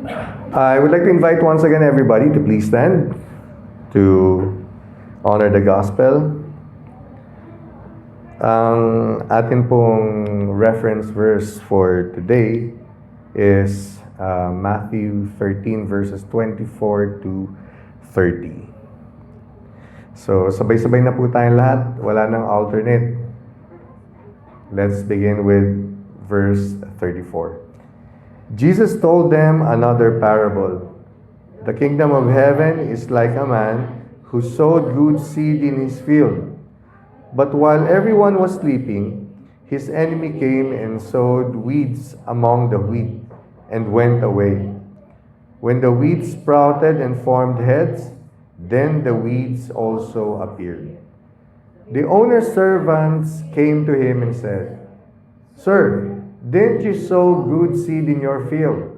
I would like to invite once again everybody to please stand to honor the gospel. Ang atin pong reference verse for today is Matthew 13 verses 24 to 30. So sabay-sabay na po tayong lahat, wala nang alternate. Let's begin with verse 34. Jesus told them another parable. The kingdom of heaven is like a man who sowed good seed in his field. But while everyone was sleeping, his enemy came and sowed weeds among the wheat and went away. When the weeds sprouted and formed heads, then the weeds also appeared. The owner's servants came to him and said, "Sir, didn't you sow good seed in your field?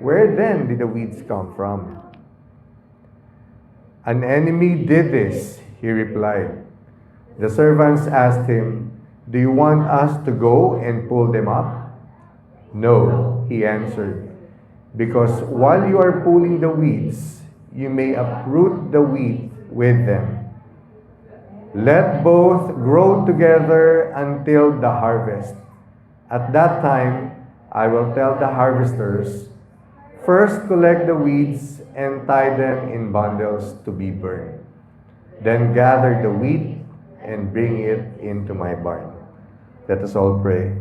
Where then did the weeds come from?" "An enemy did this," he replied. The servants asked him, "Do you want us to go and pull them up?" "No," he answered, "because while you are pulling the weeds, you may uproot the wheat with them. Let both grow together until the harvest. At that time, I will tell the harvesters, first collect the weeds and tie them in bundles to be burned. Then gather the wheat and bring it into my barn." Let us all pray.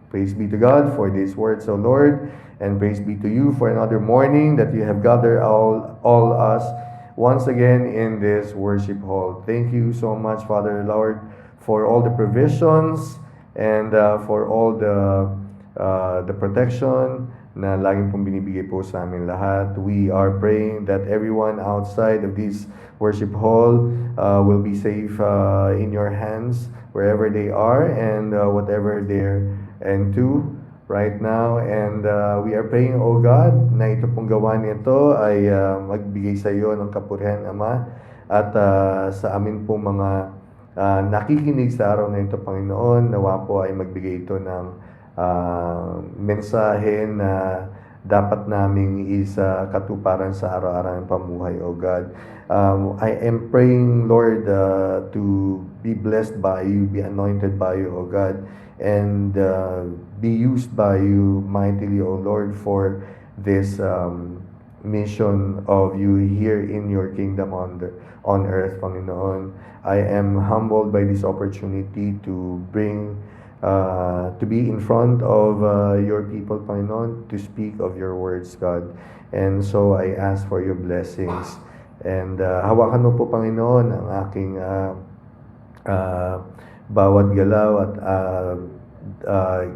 Praise be to God for these words, O Lord, and praise be to you for another morning that you have gathered all us once again in this worship hall. Thank you so much, Father Lord, for all the provisions and for all the protection na laging pong binibigay po sa amin lahat. We are praying that everyone outside of this worship hall will be safe in your hands wherever they are and whatever they're into right now. And we are praying, O God, na ito pong gawa nito ay magbigay sa iyo ng kapurihan, Ama, at sa amin pong mga nakikinig sa araw na ito, Panginoon, nawa po ay magbigay ito ng mensahe na dapat naming katuparan sa araw-araw ng pamuhay, O God. I am praying, Lord, to be blessed by you, be anointed by you, O God, and be used by you mightily, O Lord, for this mission of you here in your kingdom on earth, Panginoon. I am humbled by this opportunity to be in front of your people, Panginoon, to speak of your words, God. And so I ask for your blessings. And hawakan mo po, Panginoon, ang aking bawat galaw at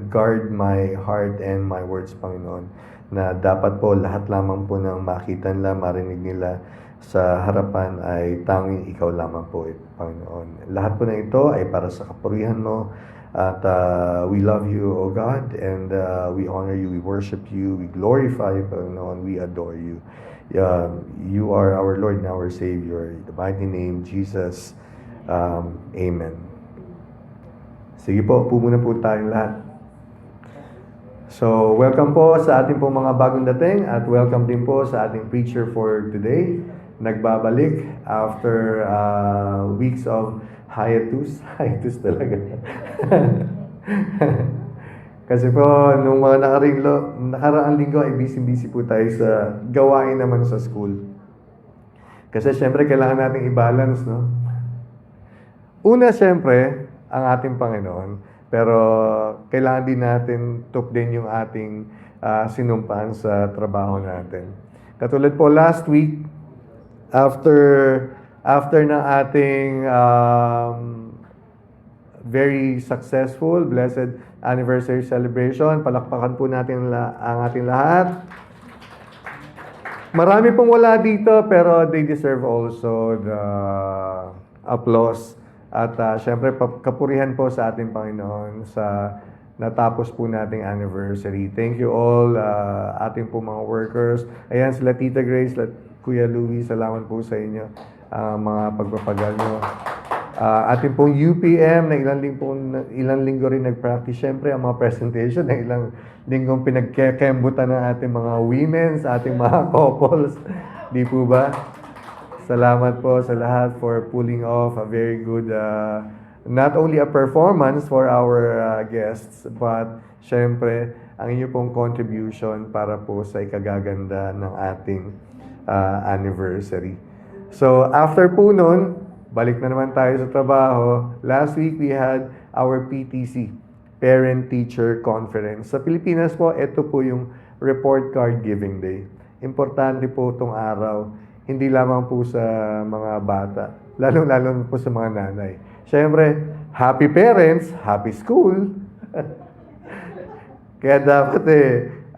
guard my heart and my words, Panginoon, na dapat po lahat lamang po ng makita nila, marinig nila sa harapan ay tanging ikaw lamang po, Panginoon. Lahat po na ito ay para sa kapurihan mo. At we love you, O God, and we honor you, we worship you, we glorify you, Panginoon, we adore you. You are our Lord and our Savior. In the mighty name, Jesus. Amen. Sige po, muna po tayong lahat. So, welcome po sa ating po mga bagong dating at welcome din po sa ating preacher for today. Nagbabalik after weeks of hiatus talaga. Kasi po, nung mga nakaraang linggo ay busy po tayo sa gawain naman sa school. Kasi syempre, kailangan nating i-balance, no? Una, syempre, ang ating Panginoon. Pero kailangan din natin tupdin yung ating sinumpaan sa trabaho natin. Katulad po last week, after ng ating very successful, blessed anniversary celebration, palakpakan po natin ang ating lahat. Marami pong wala dito, pero they deserve also the applause. At syempre, kapurihan po sa ating Panginoon sa natapos po nating anniversary. Thank you all, ating po mga workers. Ayan, sila Tita Grace, Kuya Louie, salamat po sa inyo, mga pagpapagal nyo. Ating pong UPM na ilang linggo rin nag-practice. Siyempre, ang mga presentation na ilang linggong pinagkekembutan ng ating mga women, sa ating mga couples. Di po ba? Salamat po sa lahat for pulling off a very good, not only a performance for our guests, but siyempre, ang inyo pong contribution para po sa ikagaganda ng ating anniversary. So, after po nun, balik na naman tayo sa trabaho. Last week, we had our PTC, Parent Teacher Conference. Sa Pilipinas po, ito po yung Report Card Giving Day. Importante po itong araw, hindi lamang po sa mga bata, lalong-lalo po sa mga nanay. Siyempre, happy parents, happy school. Kaya dapat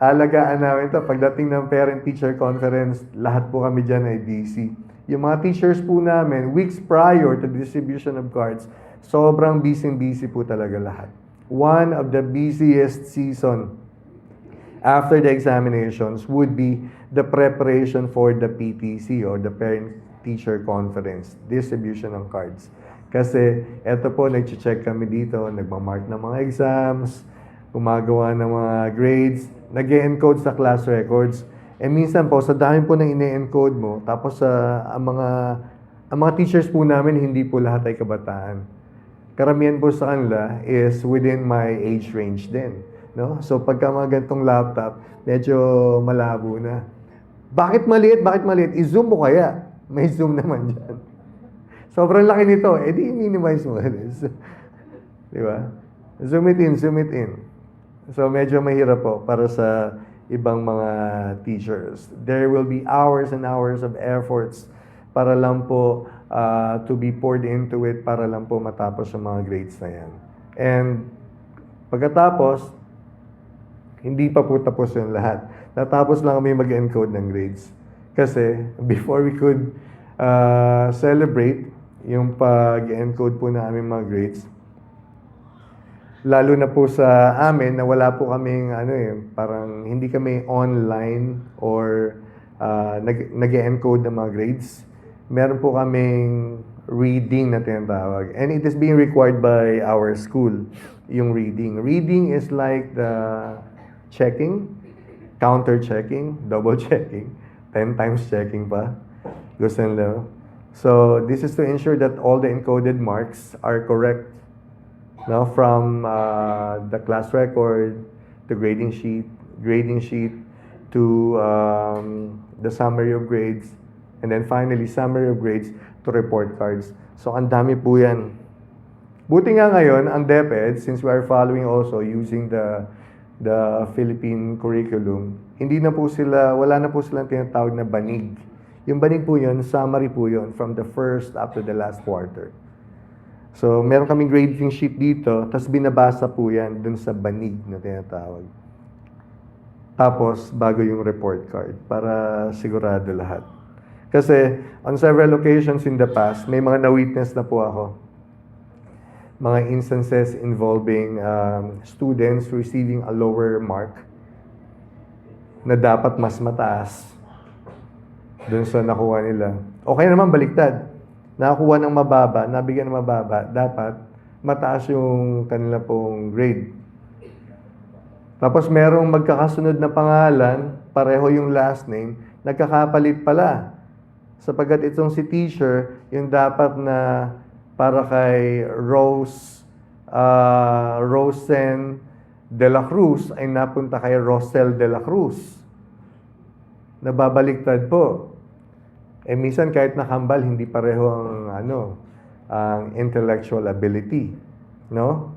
alagaan namin ito. Pagdating ng Parent-Teacher Conference, lahat po kami dyan ay busy. Yung mga teachers po namin, weeks prior to the distribution of cards, sobrang busy po talaga lahat. One of the busiest season after the examinations would be the preparation for the PTC or the Parent-Teacher Conference, distribution ng cards. Kasi eto po, nag-check kami dito, nagmamark ng mga exams, gumagawa ng mga grades, nag-e-encode sa class records. Minsan po, sa dami po ng ine-encode mo, tapos ang mga teachers po namin, hindi po lahat ay kabataan. Karamihan po sa kanila is within my age range din. No? So pagka mga ganitong laptop, medyo malabo na. Bakit maliit? Bakit maliit? I-zoom mo kaya. May zoom naman dyan. Sobrang laki nito. Di minimize mo. Di ba? Zoom it in, zoom it in. So medyo mahirap po para sa ibang mga teachers. There will be hours and hours of efforts para lang po to be poured into it, para lang po matapos yung mga grades na yan. And pagkatapos, hindi pa po tapos yung lahat. Natapos lang kami mag-encode ng grades. Kasi before we could celebrate yung pag-encode po na aming mga grades, lalo na po sa amin na wala po kaming parang hindi kami online or nag-encode ng mga grades. Meron po kaming reading na tinatawag. And it is being required by our school, yung reading. Reading is like the checking, counter-checking, double-checking, 10 times checking pa. Gusto nila. So, this is to ensure that all the encoded marks are correct. Now, from the class record, the grading sheet to the summary of grades, and then finally, summary of grades to report cards. So, ang dami po yan. Buti nga ngayon, ang DepEd, since we are following also using the Philippine curriculum, wala na po silang tinatawag na banig. Yung banig po yun, summary po yun, from the first up to the last quarter. So, meron kaming grading sheet dito, tapos binabasa po yan dun sa banig na tinatawag. Tapos, bago yung report card, para sigurado lahat. Kasi, on several occasions in the past, may mga na-witness na po ako. Mga instances involving students receiving a lower mark na dapat mas mataas dun sa nakuha nila. Okay naman, baliktad. Nakakuha ng mababa, nabigyan ng mababa, dapat mataas yung kanila pong grade. Tapos merong magkakasunod na pangalan, pareho yung last name, nagkakapalit pala. Sapagkat itong si teacher, yung dapat na para kay Rosen de la Cruz ay napunta kay Rosel de la Cruz. Nababaliktad po. Minsan kahit nakambal, hindi pareho ang intellectual ability, no?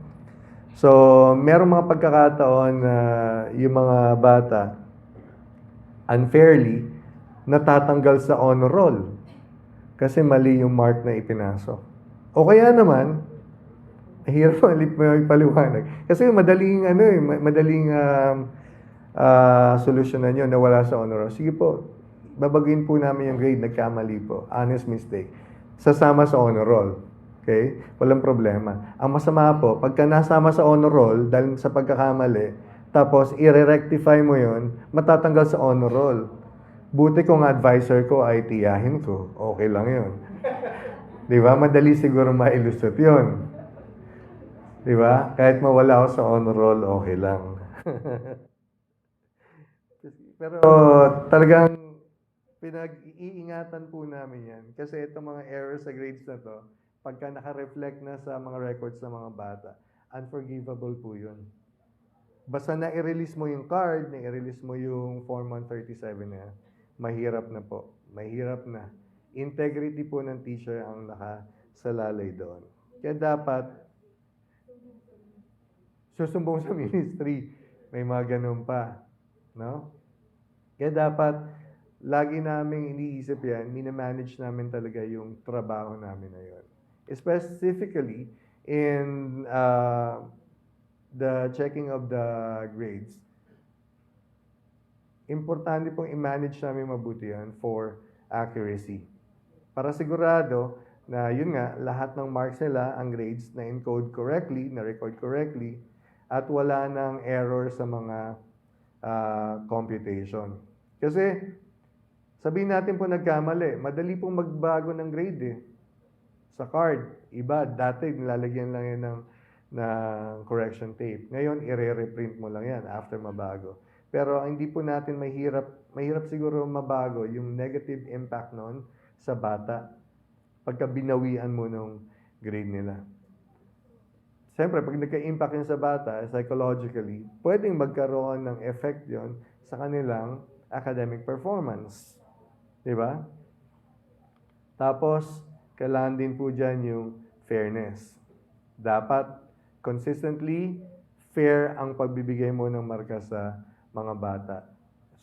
So, merong mga pagkakataon na yung mga bata unfairly natatanggal sa honor roll kasi mali yung mark na ipinasok. O kaya naman, hirap ipaliwanag. Kasi madaling solusyonan yun na wala sa honor roll. Sige po, babaguhin po namin yung grade, nagkamali po. Honest mistake. Sasama sa honor roll. Okay? Walang problema. Ang masama po, pagka nasama sa honor roll, dahil sa pagkakamali, tapos i-rectify mo yun, matatanggal sa honor roll. Buti kung advisor ko ay tiyahin ko. Okay lang yun. Di ba? Madali siguro mailusot yun. Di ba? Kahit mawala ako sa honor roll, okay lang. Pero talagang pinag-iingatan po namin yan. Kasi itong mga errors sa grades na to, pagka naka-reflect na sa mga records ng mga bata, unforgivable po yun. Basta na i-release mo yung card, na i-release mo yung Form 137 na yan, mahirap na po. Mahirap na. Integrity po ng teacher ang nakasalalay doon. Kaya dapat, susumbong sa ministry, may mga ganun pa. No? Kaya dapat, lagi namin iniisip yan, minamanage namin talaga yung trabaho namin na yun. Specifically, in the checking of the grades, importante pong i-manage namin mabuti yan for accuracy. Para sigurado na yun nga, lahat ng marks nila, ang grades, na encode correctly, na record correctly, at wala ng error sa mga computation. Kasi, sabihin natin po nagkamali, madali pong magbago ng grade eh. Sa card, iba, dati nilalagyan lang yan ng correction tape. Ngayon, i-reprint mo lang yan after mabago. Pero hindi po natin mahirap siguro mabago yung negative impact noon sa bata pagka binawian mo nung grade nila. Siyempre, pag nagka-impact yun sa bata, psychologically, pwedeng magkaroon ng effect yon sa kanilang academic performance. Di ba? Tapos, kailangan din po dyan yung fairness. Dapat consistently fair ang pagbibigay mo ng marka sa mga bata.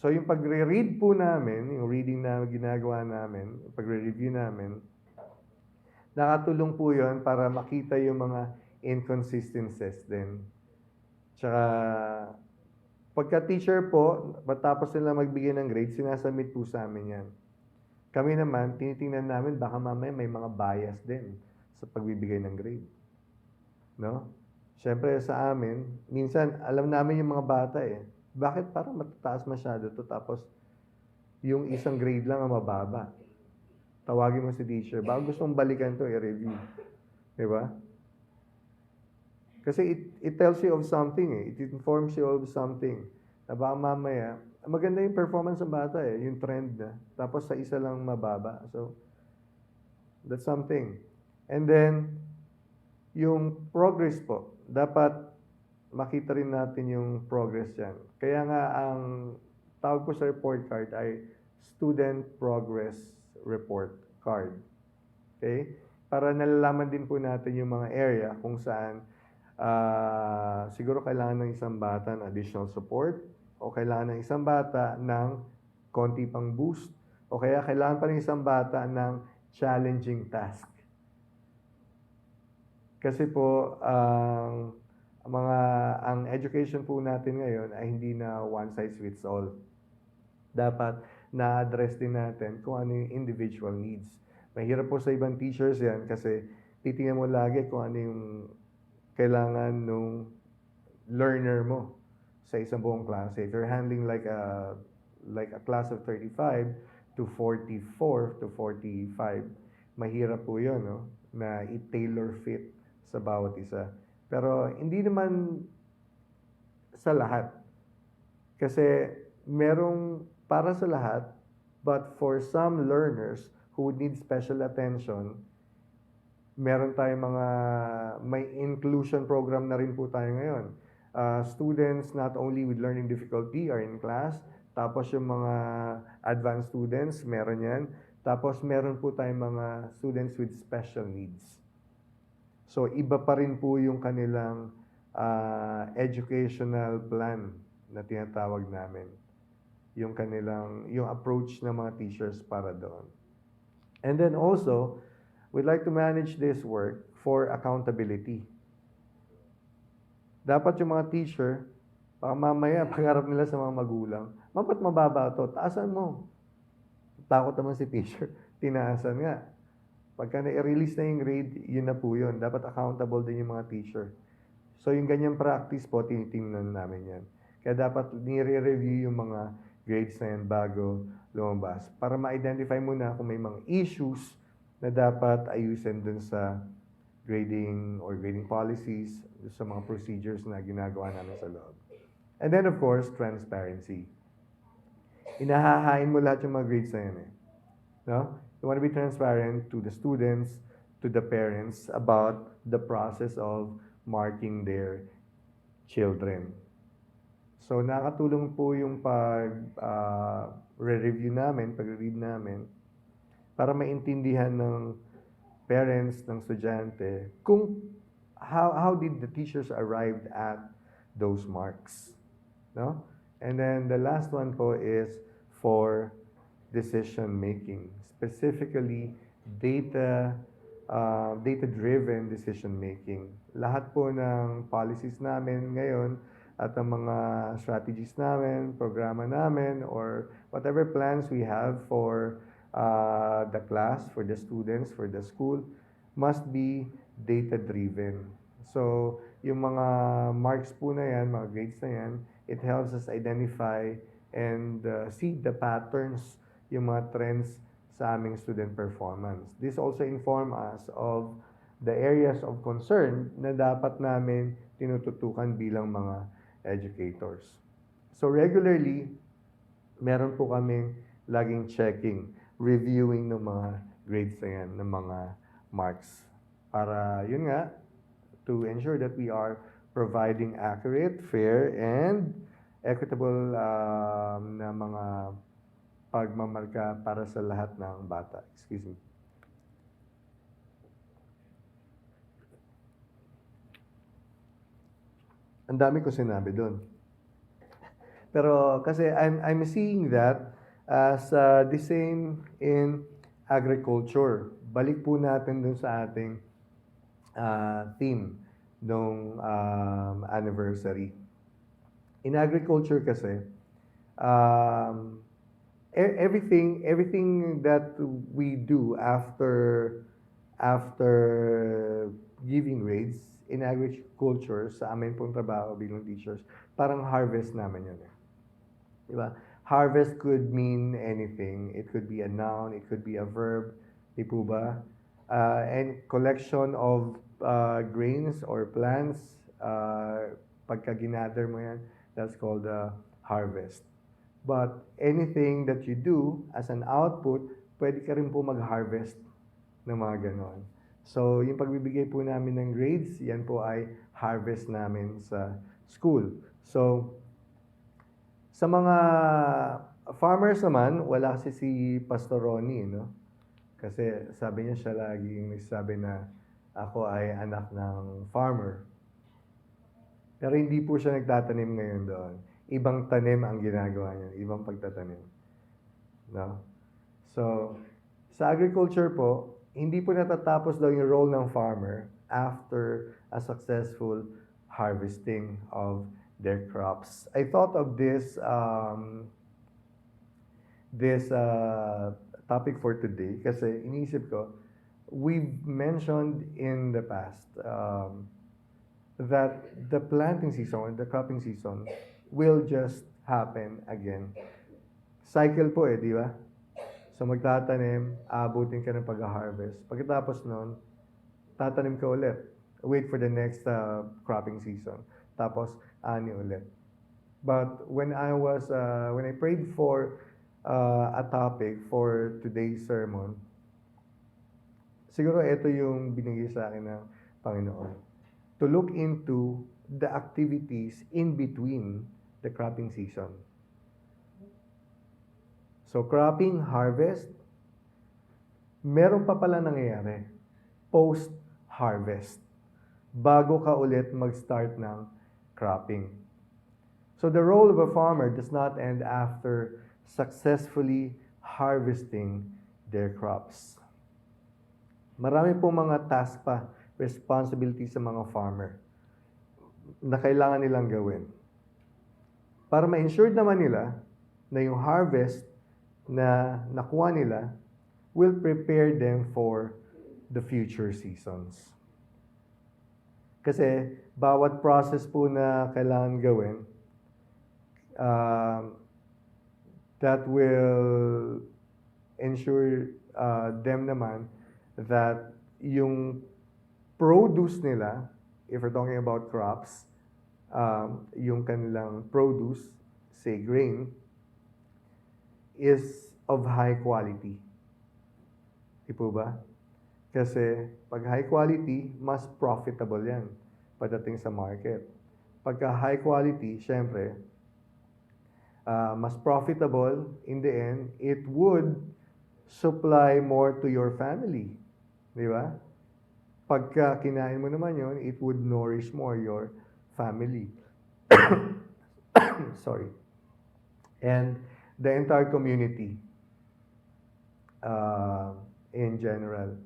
So yung pagre-read po namin, yung reading na ginagawa namin, yung pagre-review namin, nakatulong po yon para makita yung mga inconsistencies din. Tsaka, pagka teacher po, matapos nila magbigay ng grade, sinasubmit po sa amin yan. Kami naman, tinitingnan namin, baka mamaya may mga bias din sa pagbibigay ng grade. No? Siyempre sa amin, minsan alam namin yung mga bata eh. Bakit parang matataas masyado to tapos yung isang grade lang ang mababa? Tawagin mo si teacher, baka gusto mong balikan to, i-review. Diba? Kasi it tells you of something eh. It informs you of something. Na baka mamaya, maganda yung performance ng bata eh, yung trend na. Tapos sa isa lang mababa. So, that's something. And then, yung progress po, dapat makita rin natin yung progress yan. Kaya nga ang tawag po sa report card ay Student Progress Report Card. Okay? Para nalalaman din po natin yung mga area kung saan siguro kailangan ng isang bata ng additional support o kailangan ng isang bata ng konti pang boost o kaya kailangan pa ng isang bata ng challenging task. Kasi po, ang education po natin ngayon ay hindi na one size fits all. Dapat na-address din natin kung ano yung individual needs. Mahirap po sa ibang teachers yan kasi titingnan mo lagi kung ano yung kailangan nung learner mo sa isang buong klase. If you're handling like a class of 35 to 44 to 45, mahirap po yun, no? Na i-tailor fit sa bawat isa. Pero hindi naman sa lahat. Kasi merong para sa lahat, but for some learners who would need special attention, meron tayong may inclusion program na rin po tayo ngayon. Students not only with learning difficulty are in class, tapos yung mga advanced students, meron yan. Tapos meron po tayong mga students with special needs. So iba pa rin po yung kanilang educational plan na tinatawag namin. Yung approach ng mga teachers para doon. And then also, we'd like to manage this work for accountability. Dapat yung mga teacher, baka mamaya pagharap nila sa mga magulang, ba't mababa to? Taasan mo. Takot naman si teacher, tinaasan nga. Pagka na-release na yung grade, yun na po yun. Dapat accountable din yung mga teacher. So yung ganyang practice po, tinitingnan namin yan. Kaya dapat nire-review yung mga grades na yan bago lumabas. Para ma-identify mo na kung may mga issues na dapat ayusin dun sa grading or grading policies, sa mga procedures na ginagawa namin sa loob. And then, of course, transparency. Inahahain mo lahat yung mga grades na yan eh. No? You want to be transparent to the students, to the parents about the process of marking their children. So, nakatulong po yung re-review namin, pag-read namin, para maintindihan ng parents, ng estudyante, kung how did the teachers arrived at those marks. No? And then the last one po is for decision making, specifically data-driven decision making. Lahat po ng policies namin ngayon at ang mga strategies namin, programa namin, or whatever plans we have for the class, for the students, for the school, must be data-driven. So, yung mga marks po na yan, mga grades na yan, it helps us identify and see the patterns, yung mga trends sa aming student performance. This also inform us of the areas of concern na dapat namin tinututukan bilang mga educators. So regularly, meron po kaming laging checking, reviewing ng mga grades na yan, ng mga marks. Para, yun nga, to ensure that we are providing accurate, fair, and equitable na mga pagmamarka para sa lahat ng bata. Excuse me. Ang dami ko sinabi doon. Pero kasi I'm seeing that as the same in agriculture. Balik po natin dun sa ating theme nung anniversary. In agriculture kasi, everything that we do after giving grades in agriculture, sa amin pong trabaho bilang teachers, parang harvest namin yun eh. Diba? Harvest could mean anything. It could be a noun, it could be a verb, di po ba? And collection of grains or plants, pagka ginather mo yan, that's called a harvest. But anything that you do as an output, pwede ka rin po mag-harvest ng mga ganon. So, yung pagbibigay po namin ng grades, yan po ay harvest namin sa school. So, sa mga farmers naman, wala kasi si Pastor Ronnie, no? Kasi sabi niya siya laging nagsasabi na ako ay anak ng farmer. Pero hindi po siya nagtatanim ngayon doon. Ibang tanim ang ginagawa niya, ibang pagtatanim. No? So, sa agriculture po, hindi po natatapos daw yung role ng farmer after a successful harvesting of their crops. I thought of this topic for today kasi iniisip ko, we've mentioned in the past that the planting season, the cropping season, will just happen again. Cycle po di ba? So magtatanim, aabutin ka ng pag-harvest. Pagkatapos nun, tatanim ka ulit. Wait for the next cropping season. Tapos, ani ulit. But when I prayed for a topic for today's sermon, siguro ito yung binigay sa akin ng Panginoon. To look into the activities in between the cropping season. So, cropping, harvest, meron pa pala nangyayari. Post-harvest. Bago ka ulit mag-start ng cropping. So, the role of a farmer does not end after successfully harvesting their crops. Marami po mga task pa, responsibility sa mga farmer na kailangan nilang gawin. Para ma-ensure naman nila na yung harvest na nakuha nila will prepare them for the future seasons. Kasi bawat process po na kailangan gawin, that will ensure them naman that yung produce nila, if we're talking about crops, yung kanilang produce, say grain, is of high quality. Di po ba? Kasi pag high quality, mas profitable yan pagdating sa market. Pagka high quality, syempre, mas profitable, in the end, it would supply more to your family. Di ba? Pagka kinain mo naman yon, it would nourish more your family. Sorry. And the entire community in general.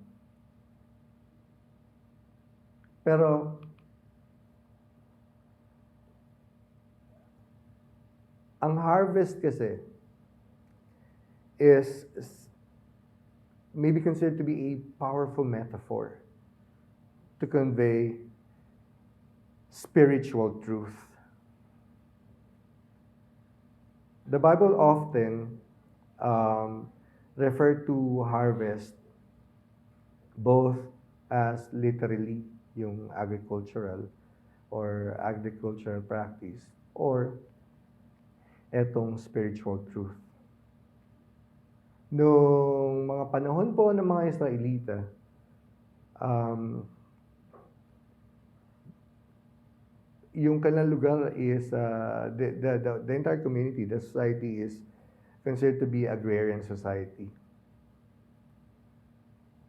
Pero, ang harvest kasi is maybe considered to be a powerful metaphor to convey spiritual truth. The Bible often refer to harvest both as literally yung agricultural practice or etong spiritual truth. Noong mga panahon po ng mga Israelita, yung kanilang lugar is, the entire community, the society is considered to be agrarian society.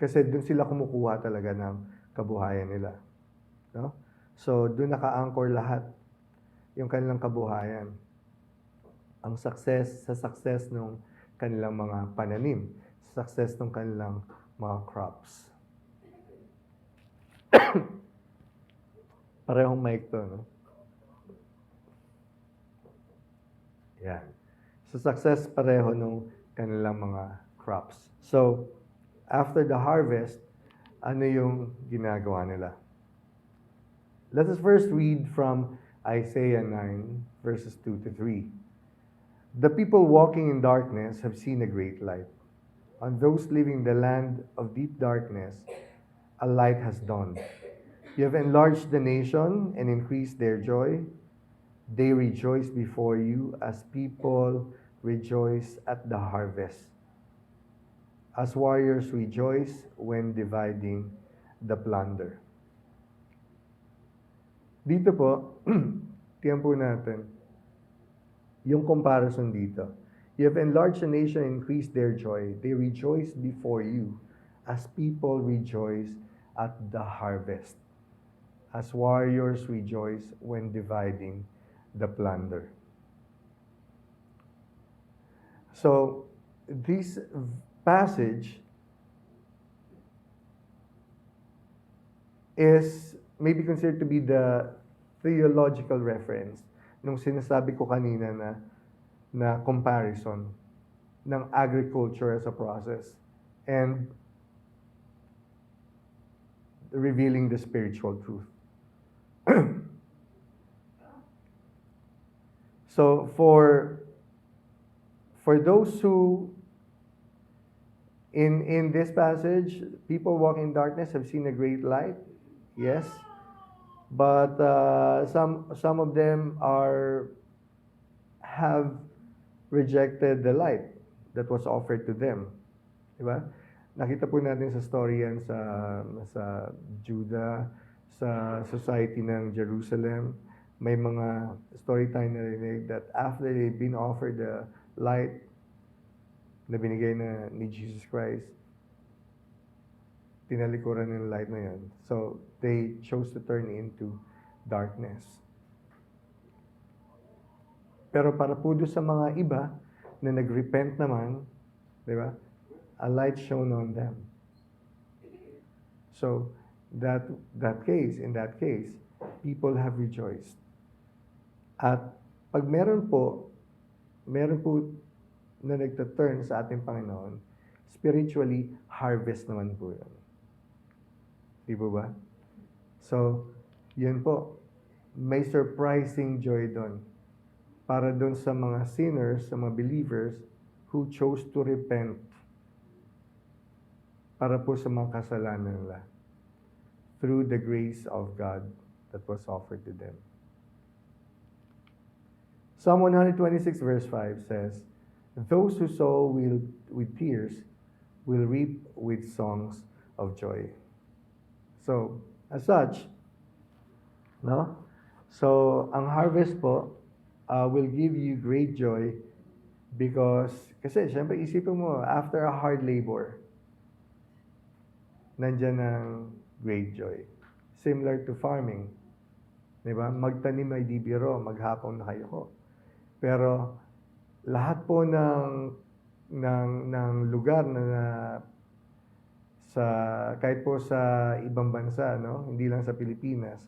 Kasi dun sila kumukuha talaga ng kabuhayan nila. No? So, dun naka-anchor lahat yung kanilang kabuhayan. Ang success ng kanilang mga pananim, success ng kanilang mga crops. Parehong mic to, no? Yan. So, success pareho ng kanilang mga crops. So, after the harvest, ano yung ginagawa nila? Let us first read from Isaiah 9, verses 2 to 3. The people walking in darkness have seen a great light. On those living in the land of deep darkness, a light has dawned. You have enlarged the nation and increased their joy. They rejoice before you as people rejoice at the harvest, as warriors rejoice when dividing the plunder. Dito po, tiyan po natin yung comparison dito. You have enlarged the nation and increased their joy. They rejoice before you as people rejoice at the harvest, as warriors rejoice when dividing the plunder. So, this passage is maybe considered to be the theological reference nung sinasabi ko kanina na comparison ng agriculture as a process and revealing the spiritual truth. So for those who in this passage, people walking in darkness have seen a great light. Yes, but some of them have rejected the light that was offered to them. Diba? Nakita po natin sa story yan sa Judah, sa society ng Jerusalem. May mga story tayo narinig that after they've been offered the light na binigay na ni Jesus Christ, tinalikuran ng light na yan. So, they chose to turn into darkness. Pero para po doon sa mga iba na nag-repent naman, di ba? A light shone on them. So, in that case, people have rejoiced. At pag meron po na nagta-turn sa ating Panginoon, spiritually, harvest naman po yun. Di ba ba? So, yun po. May surprising joy doon. Para doon sa mga sinners, sa mga believers who chose to repent. para po sa mga kasalanan nila through the grace of God that was offered to them. Psalm 126 verse 5 says, "Those who sow with tears will reap with songs of joy." So, as such, no? So, ang harvest po will give you great joy because, kasi syempre isipin mo, after a hard labor, nandyan ang great joy. Similar to farming. Diba? Magtanim ay di biro, maghapon na kayo ko. Pero, lahat po ng lugar na sa kahit po sa ibang bansa, no? Hindi lang sa Pilipinas,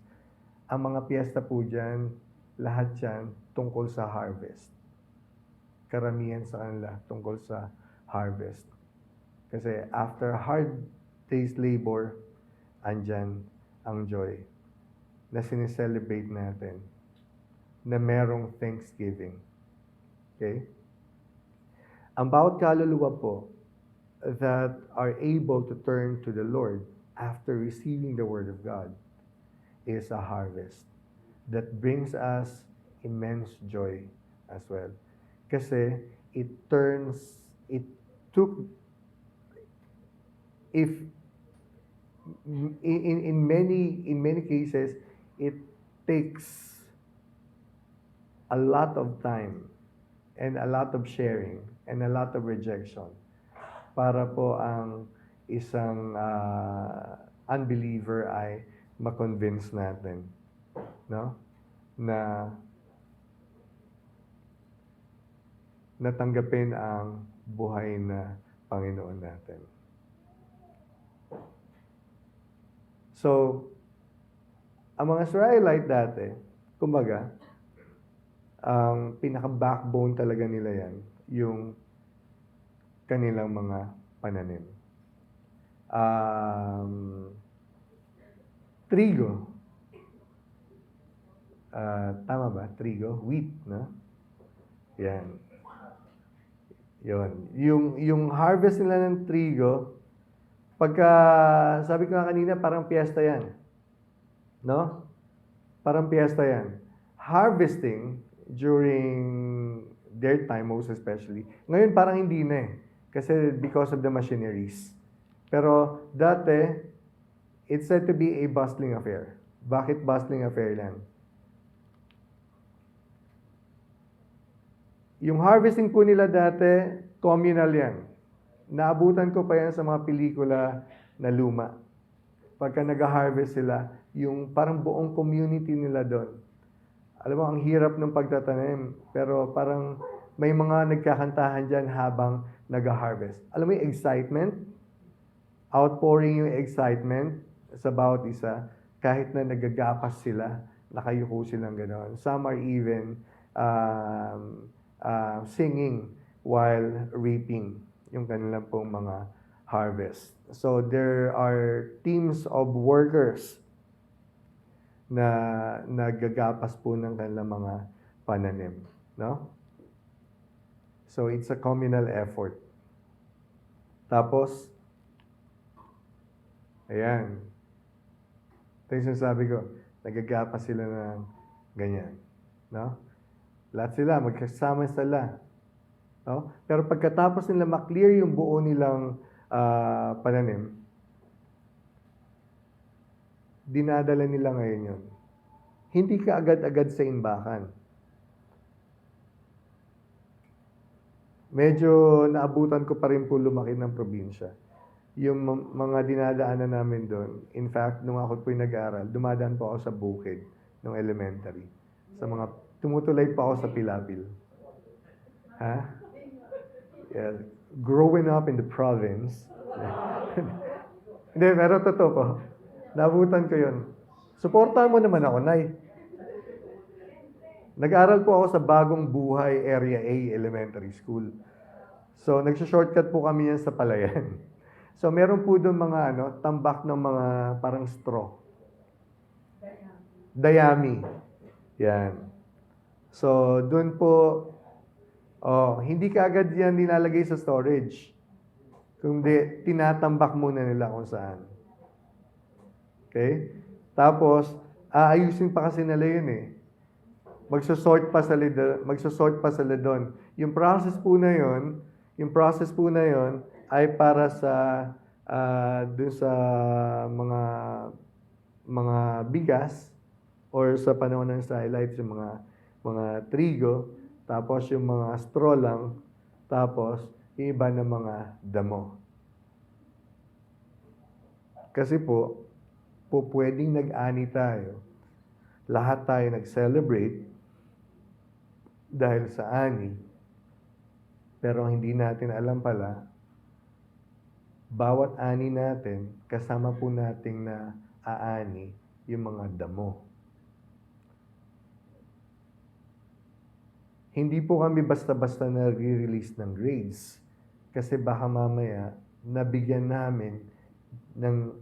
ang mga piyesta po diyan, lahat 'yan tungkol sa harvest. Karamihan sa kanila tungkol sa harvest. Kasi after hard day's labor, andyan ang joy na sineselebrate natin, na merong thanksgiving. Okay? Ang bawat kaluluwa po that are able to turn to the Lord after receiving the Word of God is a harvest that brings us immense joy as well. Kasi it took, if in many cases, it takes a lot of time and a lot of sharing and a lot of rejection para po ang isang unbeliever ay ma-convince natin, no? Na natanggapin ang buhay na Panginoon natin. So, ang mga Israelite dati, kumbaga, ang pinaka-backbone talaga nila yan, yung kanilang mga pananim. Trigo. Tama ba? Trigo? Wheat, no? Yan. Yun. Yung harvest nila ng trigo, pagka, sabi ko nga kanina, parang piyesta yan. No? Parang piyesta yan. Harvesting during their time, most especially. Ngayon parang hindi na eh. Kasi because of the machineries. Pero dati, it's said to be a bustling affair. Bakit bustling affair lang? Yung harvesting po nila dati, communal yan. Naabutan ko pa yan sa mga pelikula na luma. Pagka nag-harvest sila, yung parang buong community nila doon. Alam mo, ang hirap ng pagtatanim, pero parang may mga nagkakantahan dyan habang nag-harvest. Alam mo yung excitement? Outpouring yung excitement sa bawat isa, kahit na nagagapas sila, nakayuko silang gano'n. Some are even singing while reaping yung kanilang pong mga harvest. So there are teams of workers na naggagapas po ng kanilang mga pananim, no? So it's a communal effort. Tapos, ayan. Ito yung sinasabi ko, naggagapas sila ng ganyan, no? Lahat sila, magkasama sila. No? Pero pagkatapos nila maklear yung buo nilang pananim, dinadala nila ngayon yun. Hindi ka agad-agad sa imbakan. Medyo naabutan ko pa rin po lumaki ng probinsya. Yung mga dinadaanan namin doon, in fact, nung ako po nag-aaral, dumadaan po ako sa bukid ng elementary. Sa mga, tumutulay pa ako sa Pilapil. Ha? Yeah. Growing up in the province. Hindi, pero totoo po. Nabutan ko yun. Suportahan mo naman ako, Nay. Nag-aral po ako sa Bagong Buhay Area A Elementary School. So, nagsha-shortcut po kami yan sa Palayan. So, meron po doon mga tambak ng mga parang straw. Dayami. Yan. So, doon po, hindi ka agad yan nilalagay sa storage. Kundi tinatambak muna nila kung saan. Okay? Tapos, aayusin pa kasi nila yun eh. Magsosort pa sila doon. Yung process po na yun ay para sa dun sa mga mga bigas or sa panahon ng Israelites yung mga trigo, tapos yung mga straw lang, tapos yung iba ng mga damo. Kasi po pwedeng nag-ani tayo. Lahat tayo nag-celebrate dahil sa ani. Pero hindi natin alam pala, bawat ani natin, kasama po nating na aani yung mga damo. Hindi po kami basta-basta nag-release ng grades. Kasi baka mamaya, nabigyan namin ng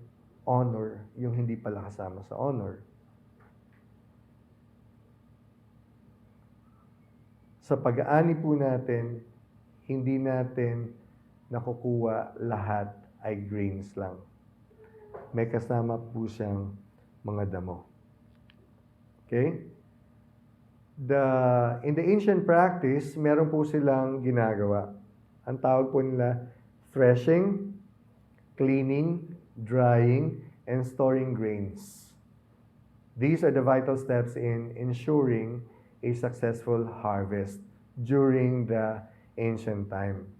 honor yung hindi pala kasama sa honor. Sa pag-aani po natin, hindi natin nakukuha lahat ay grains lang. May kasama po siyang mga damo. Okay? In the ancient practice, meron po silang ginagawa. Ang tawag po nila threshing, cleaning, drying, and storing grains. These are the vital steps in ensuring a successful harvest during the ancient time.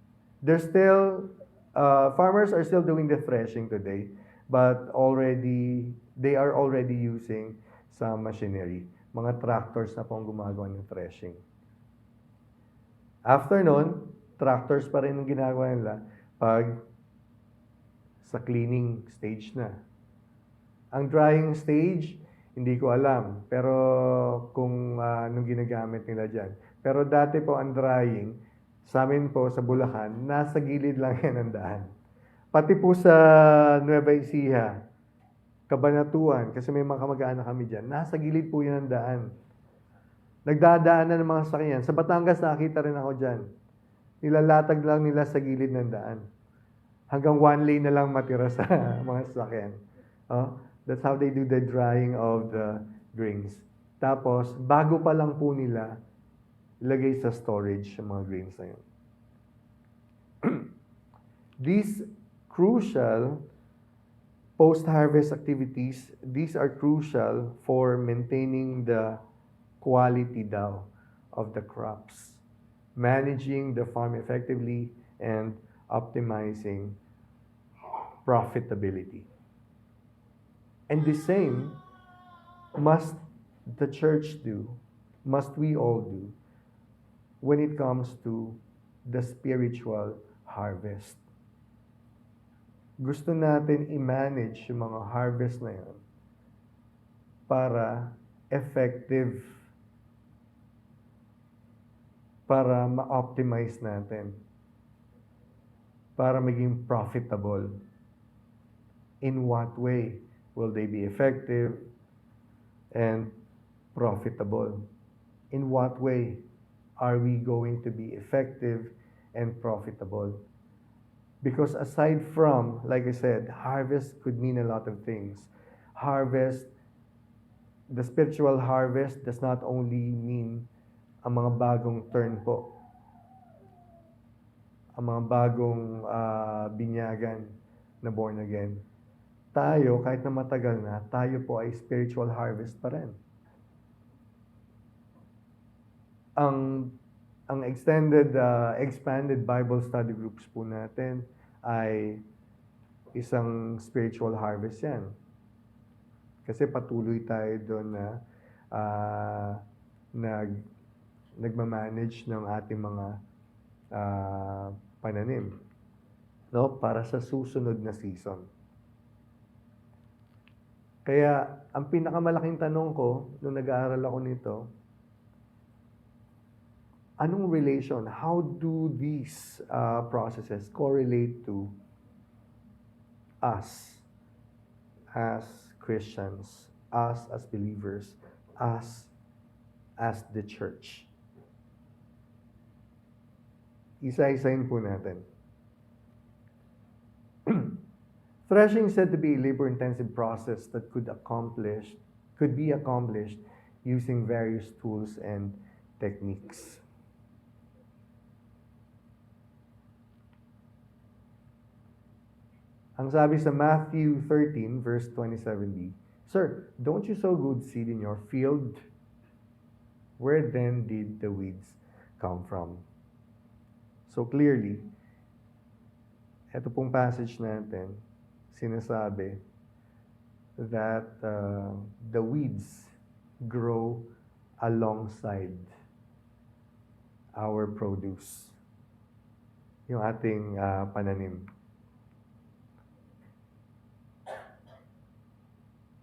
Farmers are still doing the threshing today, but they are already using some machinery. Mga tractors na pong gumagawa ng threshing. After nun, tractors pa rin ang ginagawa nila pag sa cleaning stage na. Ang drying stage, hindi ko alam. Pero kung anong ginagamit nila dyan. Pero dati po ang drying, sa amin po sa Bulacan, nasa gilid lang yan ang daan. Pati po sa Nueva Ecija, Cabanatuan, kasi may mga kamag-anak kami dyan, nasa gilid po yan ang daan. Nagdadaan na ng mga sasakyan. Sa Batangas, nakakita rin ako dyan. Nilalatag lang nila sa gilid ng daan. Hanggang one lane na lang matira sa mga sasakyan. That's how they do the drying of the grains. Tapos, bago pa lang po nila, ilagay sa storage yung mga grains na yun. These crucial post-harvest activities, these are crucial for maintaining the quality daw of the crops, managing the farm effectively, and optimizing profitability. And the same must the church do, must we all do, when it comes to the spiritual harvest. Gusto natin i-manage yung mga harvest na yun para effective, para ma-optimize natin, para maging profitable. In what way will they be effective and profitable? In what way are we going to be effective and profitable? Because aside from, like I said, harvest could mean a lot of things. The spiritual harvest does not only mean ang mga bagong turn po, ang mga bagong binyagan na born again. Tayo, kahit na matagal na, tayo po ay spiritual harvest pa rin. Ang expanded Bible study groups po natin ay isang spiritual harvest yan. Kasi patuloy tayo doon na nagmamanage ng ating mga pananim, no? Para sa susunod na season. Kaya, ang pinakamalaking tanong ko nung nag-aaral ako nito, anong relation? How do these processes correlate to us as Christians, us as believers, us as the church? Isa-isahin po natin. Threshing is said to be a labor-intensive process that could be accomplished using various tools and techniques. Ang sabi sa Matthew 13, verse 27b, Sir, don't you sow good seed in your field? Where then did the weeds come from? So clearly, ito pong passage natin, sinasabi that the weeds grow alongside our produce, yung ating pananim.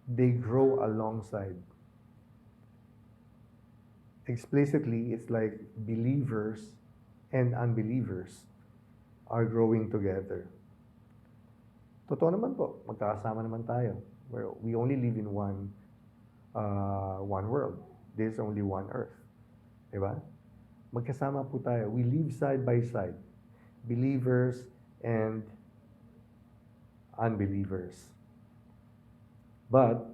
They grow alongside. Explicitly, it's like believers and unbelievers are growing together. Totoo naman po, magkakasama naman tayo. We only live in one world. There's only one earth. Diba? Magkasama po tayo. We live side by side. Believers and unbelievers. But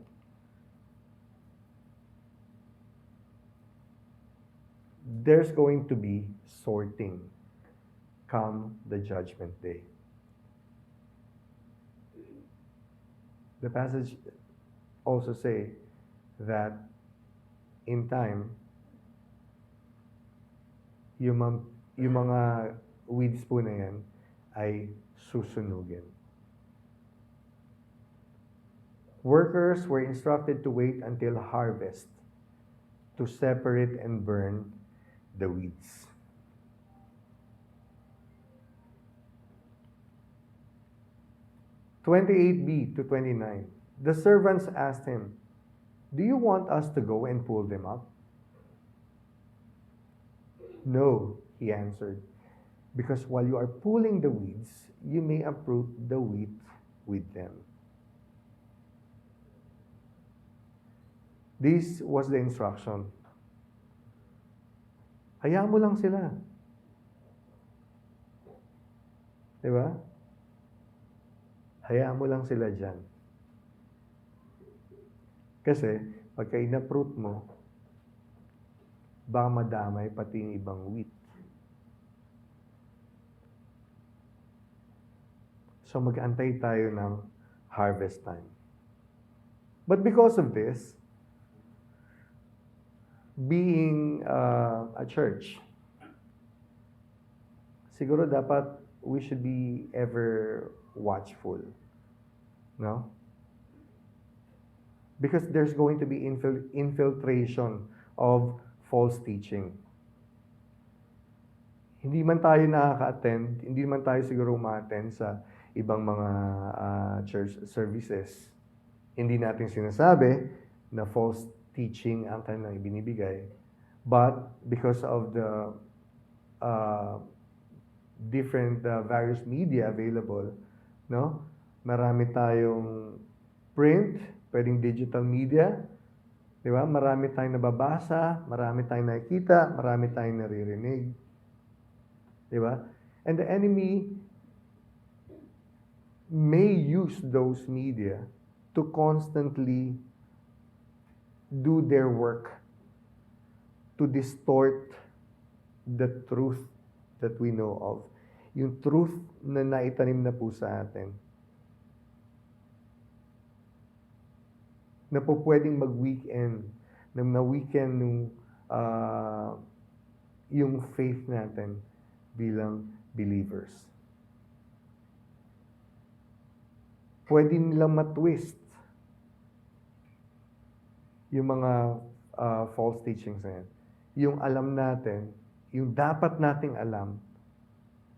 there's going to be sorting come the judgment day. The passage also say that in time, yung mga weeds po na yan ay susunugin. Workers were instructed to wait until harvest to separate and burn the weeds. (28b to 29). The servants asked him, "Do you want us to go and pull them up?" "No," he answered, "because while you are pulling the weeds, you may uproot the wheat with them." This was the instruction. Hayaan mo lang sila. Diba? Hayaan mo lang sila dyan. Kasi, pagka in-uproot mo, baka madamay pati yung ibang wheat. So, mag-antay tayo ng harvest time. But because of this, being a church, siguro dapat we should be ever watchful. No? Because there's going to be infiltration of false teaching. Hindi man tayo nakaka-attend, hindi man tayo siguro ma-attend sa ibang mga church services. Hindi natin sinasabi na false teaching ang kanilang ibinibigay. But because of the different various media available, no? Marami tayong print, pwedeng digital media, di ba? Marami tayong nababasa, marami tayong nakikita, marami tayong naririnig. Di ba? And the enemy may use those media to constantly do their work to distort the truth that we know of. Yung truth na naitanim na po sa atin. Na po pwedeng mag-weekend, na ma-weekend yung faith natin bilang believers. Pwede nilang matwist yung mga false teachings na yan. Yung alam natin, yung dapat nating alam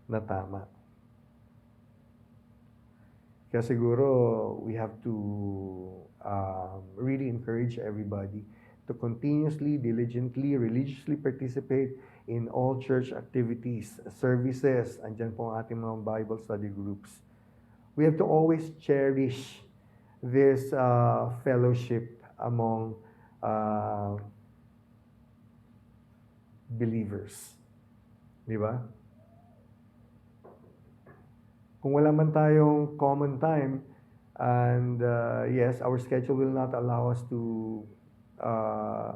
na tama. Kaya siguro we have to really encourage everybody to continuously, diligently, religiously participate in all church activities, services, andyan po ang ating mga Bible study groups. We have to always cherish this fellowship among believers. Di ba? Kung wala man tayong common time, And yes, our schedule will not allow us uh,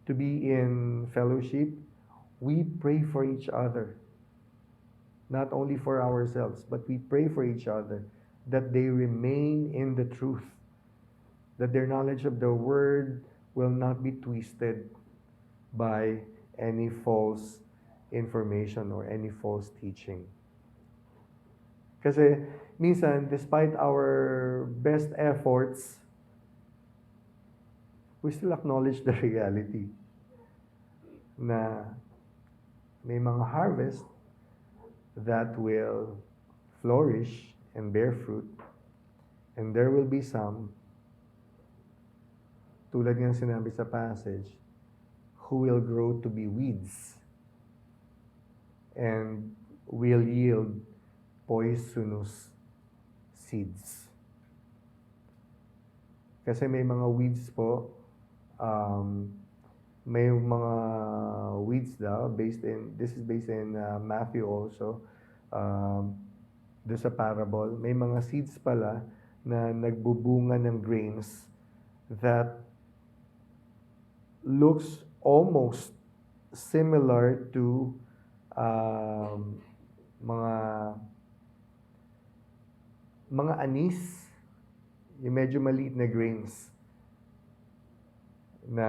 to be in fellowship. We pray for each other, not only for ourselves, but we pray for each other that they remain in the truth, that their knowledge of the word will not be twisted by any false information or any false teaching. Kasi minsan, despite our best efforts, we still acknowledge the reality na may mga harvest that will flourish and bear fruit, and there will be some, tulad ng sinabi sa passage, who will grow to be weeds and will yield poisonous seeds. Kasi may mga weeds po, may mga weeds daw, this is based in Matthew also, doon sa parable, may mga seeds pala na nagbubunga ng grains that looks almost similar to mga anis, yung medyo maliit na grains na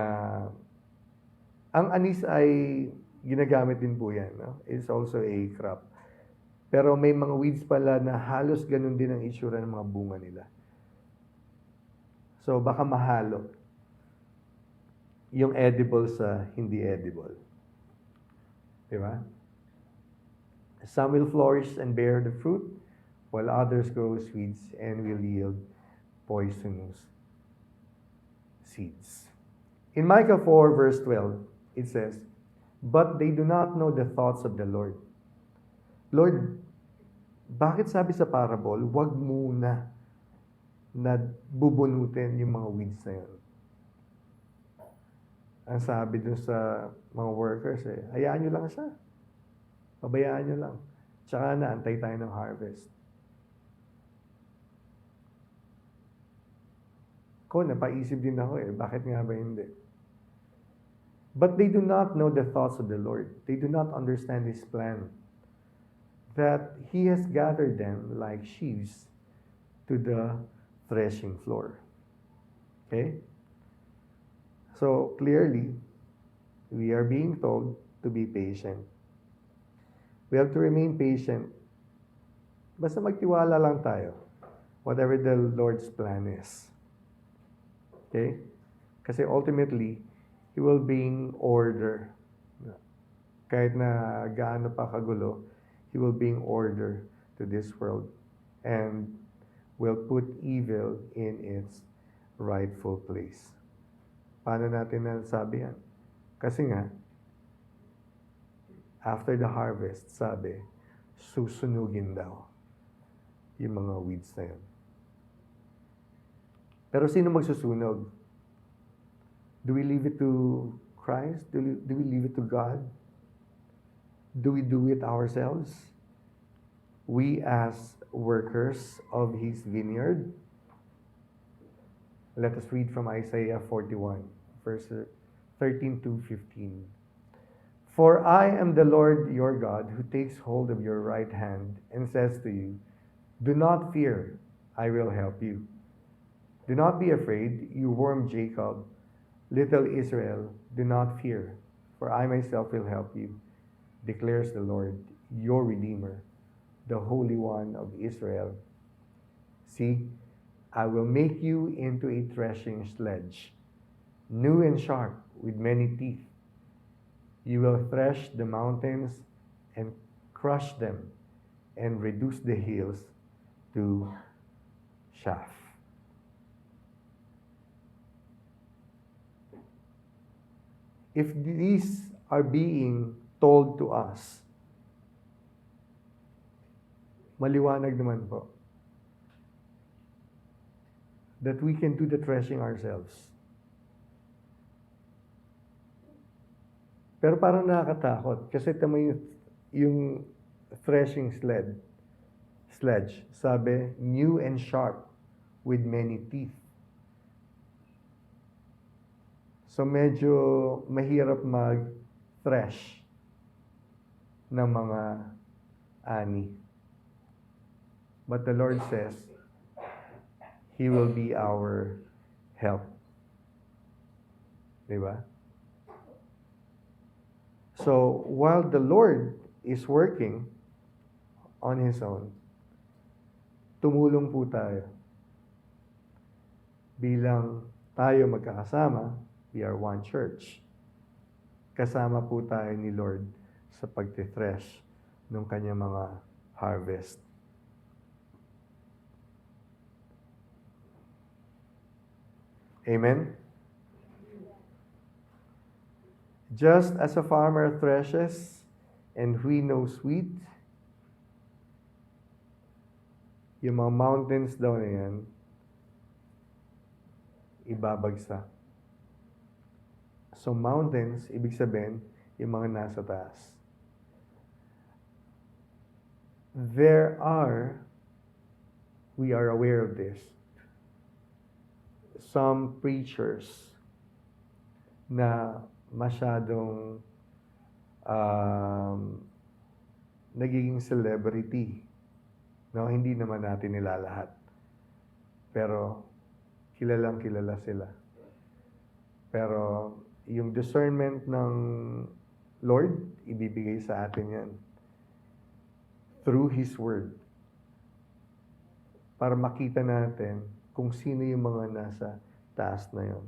ang anis ay ginagamit din po yan, no? It's also a crop. Pero may mga weeds pala na halos ganun din ang itsura ng mga bunga nila. So baka mahalo yung edible sa hindi edible. Diba? Some will flourish and bear the fruit, while others grow weeds and will yield poisonous seeds. In Micah 4 verse 12, it says, "But they do not know the thoughts of the Lord." Lord, bakit sabi sa parable, wag muna na bubunutin yung mga weeds na yun? Ang sabi dun sa mga workers, hayaan nyo lang siya. Pabayaan nyo lang. Tsaka na, antay tayo ng harvest. Ko, napaisip din ako bakit nga ba hindi? But they do not know the thoughts of the Lord. They do not understand His plan. That He has gathered them like sheaves to the threshing floor. Okay? So, clearly, we are being told to be patient. We have to remain patient. Basta magtiwala lang tayo. Whatever the Lord's plan is. Okay? Kasi ultimately, He will bring order. Kahit na gaano pa kagulo, He will bring order to this world and will put evil in its rightful place. Paano natin nasabi yan? Kasi nga, after the harvest, sabi, susunugin daw yung mga weeds na yun. Pero sino magsusunog? Do we leave it to Christ? Do we leave it to God? Do we do it ourselves? We as workers of His vineyard? Let us read from Isaiah 41, verses 13 to 15. "For I am the Lord your God, who takes hold of your right hand and says to you, 'Do not fear, I will help you. Do not be afraid, you worm Jacob. Little Israel, do not fear, for I myself will help you, declares the Lord, your Redeemer, the Holy One of Israel. See, I will make you into a threshing sledge, new and sharp, with many teeth. You will thresh the mountains and crush them and reduce the hills to chaff." If these are being told to us, maliwanag naman po that we can do the threshing ourselves. Pero parang nakakatakot kasi tama yung threshing sledge. Sabi, new and sharp with many teeth. So medyo mahirap mag-thresh ng mga ani. But the Lord says, He will be our help. Diba? So, while the Lord is working on His own, tumulong po tayo. Bilang tayo magkakasama, we are one church. Kasama po tayo ni Lord sa pagtithresh ng kanyang mga harvest. Amen? Just as a farmer threshes and winnows wheat, yung mga mountains daw na yan, ibabagsak. So mountains, ibig sabihin, yung mga nasa taas. We are aware of this, some preachers na masyadong nagiging celebrity. No, hindi naman natin nilalahat. Pero kilalang kilala sila. Pero yung discernment ng Lord, ibibigay sa atin yan. Through His Word. Para makita natin kung sino yung mga nasa taas na yon.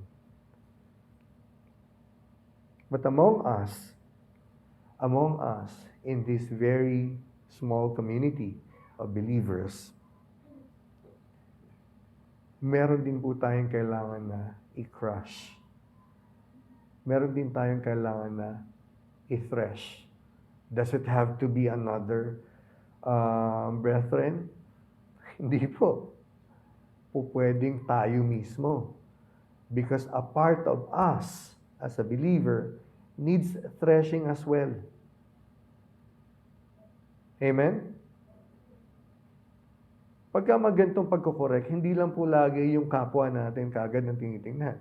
But among us, in this very small community of believers, meron din po tayong kailangan na i-crush. Meron din tayong kailangan na i-thresh. Does it have to be another brethren? Hindi po. Pwedeng tayo mismo. Because a part of us, as a believer, needs threshing as well. Amen? Pagka magantong pagkukorek, hindi lang po lagi yung kapwa natin kagad ng tinitingnan.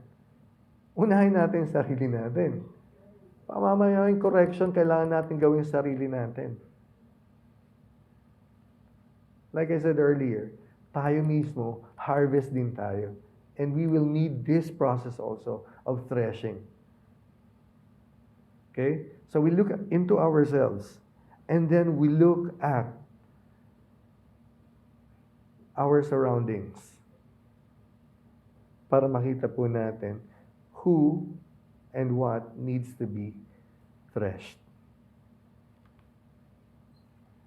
Unahin natin sarili natin. Pamamayang correction, kailangan natin gawin sarili natin. Like I said earlier, tayo mismo, harvest din tayo. And we will need this process also of threshing. Okay? So we look into ourselves. And then we look at our surroundings. Para makita po natin who and what needs to be threshed.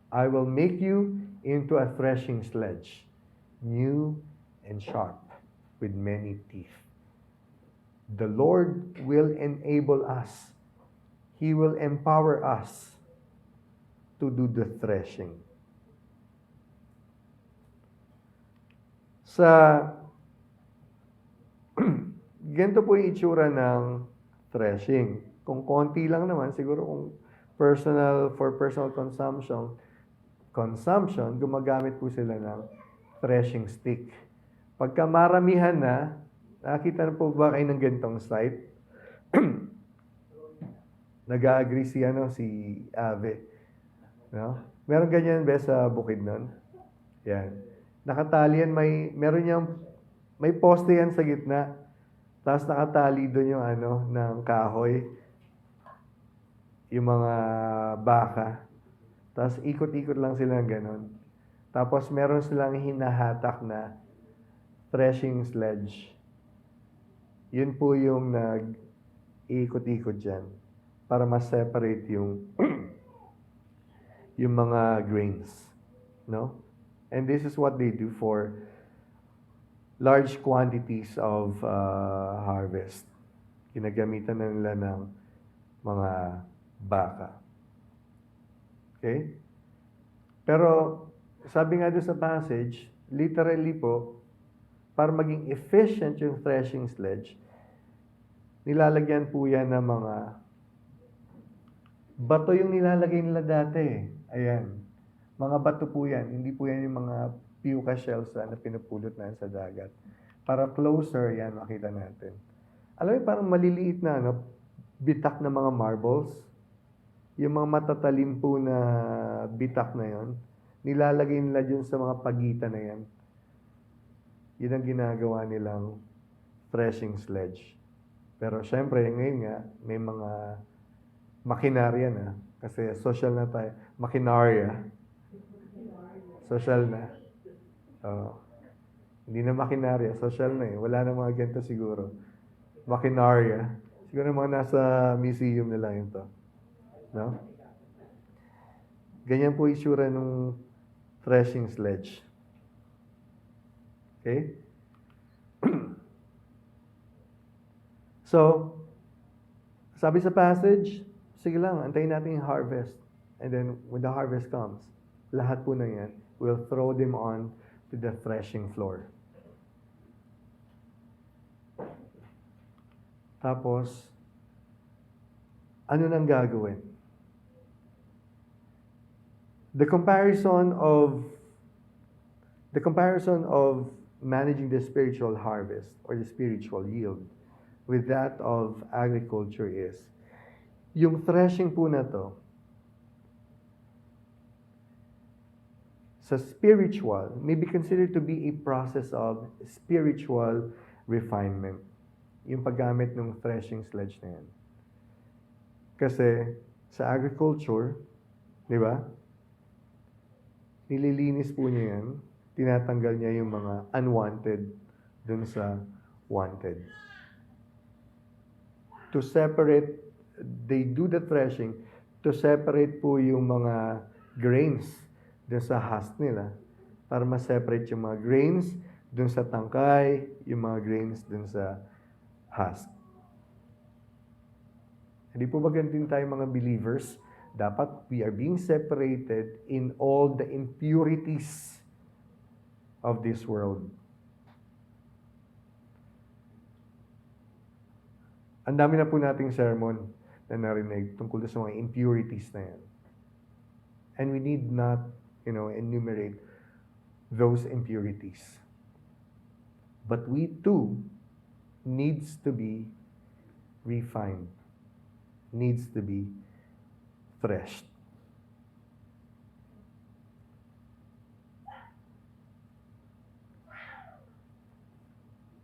I will make you into a threshing sledge, new and sharp, with many teeth. The Lord will enable us. He will empower us to do the threshing. Ganito po yung itsura ng threshing. Kung konti lang naman, siguro kung for personal consumption, gumagamit po sila ng threshing stick. Pagka maramihan na, nakakita na po ba kayo ng ganitong site? Nag-agree si Ave. No? Meron ganyan ba sa bukid nun? Yan. Nakatali yan, may poste yan sa gitna. Tapos nakatali doon yung ng kahoy. Yung mga baka. Tapos ikot-ikot lang sila ng ganon. Tapos meron silang hinahatak na threshing sledge. Yun po yung nag-ikot-ikot dyan para ma-separate yung yung mga grains. No? And this is what they do for large quantities of harvest. Ginagamitan na nila ng mga baka. Okay? Pero, sabi nga doon sa passage, literally po, para maging efficient yung threshing sledge, nilalagyan po yan ng mga bato yung nilalagay nila dati. Ayan. Mga bato po yan, hindi po yan yung mga puka shells na pinupulot na sa dagat. Para closer, yan, makita natin. Alam mo, parang maliliit na, bitak na mga marbles. Yung mga matatalim po na bitak na yon, nilalagay nila dyan sa mga pagitan na yan. Yun ang ginagawa nilang threshing sledge. Pero syempre, ngayon nga, may mga makinarya na. Kasi social na tayo. Makinarya. Social na. Hindi na makinarya. Social na eh. Wala na mga ganito siguro. Makinarya. Siguro mga nasa museum na lang ito. No? Ganyan po itsura ng threshing sledge. Okay? So, sabi sa passage, sige lang, antayin natin yung harvest. And then, when the harvest comes, lahat po na yan, we'll throw them on to the threshing floor. Tapos, ano nang gagawin? The comparison of managing the spiritual harvest or the spiritual yield with that of agriculture is, yung threshing po na to, sa spiritual, may be considered to be a process of spiritual refinement. Yung paggamit ng threshing sledge na yan. Kasi sa agriculture, di ba? Nililinis po niya yan, tinatanggal niya yung mga unwanted dun sa wanted. To separate, they do the threshing to separate po yung mga grains dun sa husk nila para ma-separate yung mga grains dun sa tangkay, yung mga grains dun sa husk. Hindi po ba ganito tayo mga believers? Dapat we are being separated in all the impurities of this world. Ang dami na po nating sermon na narinig tungkol sa mga impurities na yan. And we need not, enumerate those impurities. But we too needs to be refined, needs to be threshed.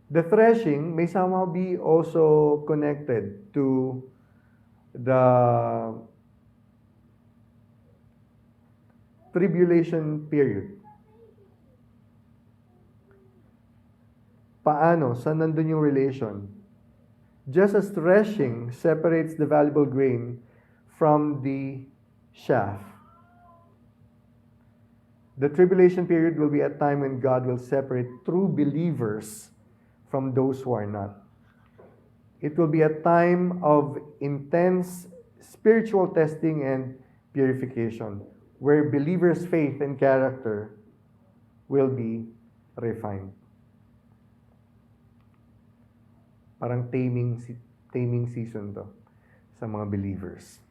The threshing may somehow be also connected to the tribulation period. Paano? Saan nandun yung relation? Just as threshing separates the valuable grain from the chaff, the tribulation period will be a time when God will separate true believers from those who are not. It will be a time of intense spiritual testing and purification, where believers' faith and character will be refined. Parang taming season to sa mga believers.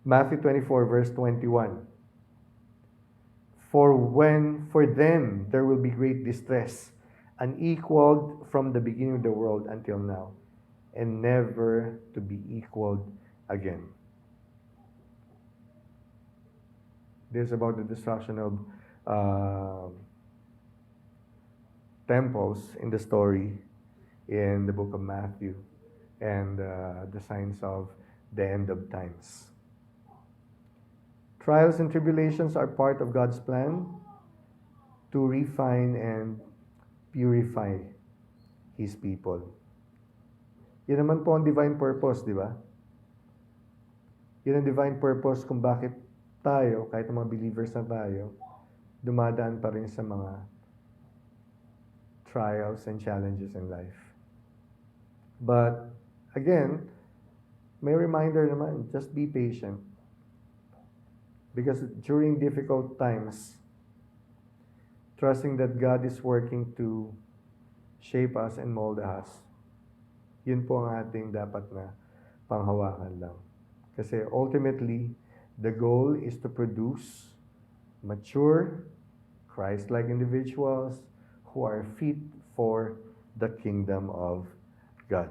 Matthew 24 verse 21. For them there will be great distress, unequaled from the beginning of the world until now, and never to be equaled again. This is about the destruction of temples in the story in the book of Matthew, and the signs of the end of times. Trials and tribulations are part of God's plan to refine and purify His people. Yan naman po ang divine purpose, di ba? Yan ang divine purpose kung bakit tayo, kahit mga believers na tayo, dumadaan pa rin sa mga trials and challenges in life. But, again, may reminder naman, just be patient. Because during difficult times, trusting that God is working to shape us and mold us, yun po ang ating dapat na panghawakan lang. Kasi ultimately, The goal is to produce mature, Christ-like individuals who are fit for the kingdom of God.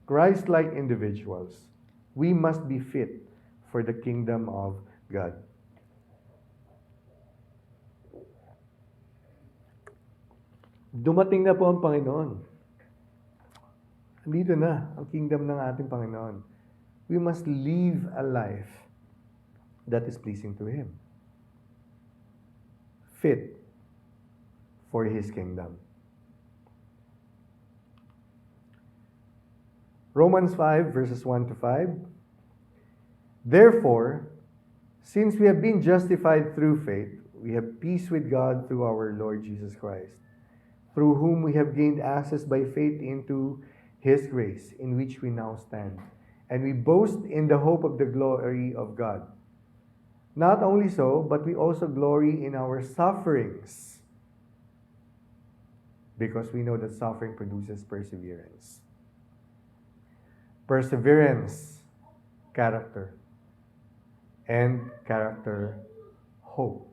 Christ-like individuals, we must be fit for the kingdom of God. Dumating na po ang Panginoon. Andito na ang kingdom ng ating Panginoon. We must live a life that is pleasing to Him. Fit for His kingdom. Romans 5 verses 1 to 5. Therefore, since we have been justified through faith, we have peace with God through our Lord Jesus Christ, through whom we have gained access by faith into His grace, in which we now stand. And we boast in the hope of the glory of God. Not only so, but we also glory in our sufferings, because we know that suffering produces perseverance. Perseverance, character. And character, hope.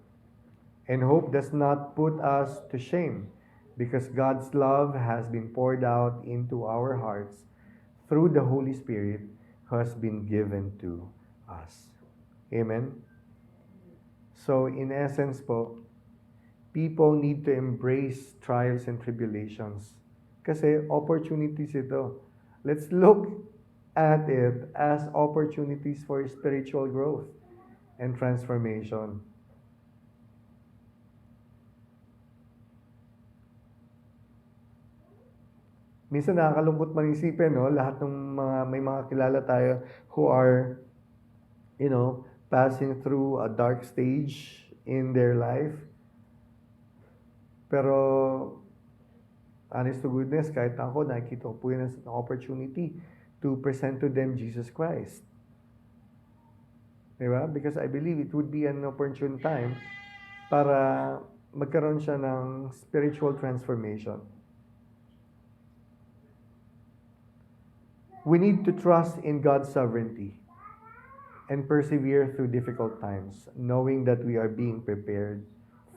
And hope does not put us to shame, because God's love has been poured out into our hearts through the Holy Spirit who has been given to us. Amen? So, in essence po, people need to embrace trials and tribulations. Kasi opportunities ito. Let's look at it as opportunities for spiritual growth and transformation. Minsan nakakalungkot man isipin, no? Lahat ng may mga kilala tayo who are, passing through a dark stage in their life. Pero, honest to goodness, kahit ako, nakikita ko po yun as an opportunity to present to them Jesus Christ. Diba? Because I believe it would be an opportune time para magkaroon siya ng spiritual transformation. We need to trust in God's sovereignty and persevere through difficult times, knowing that we are being prepared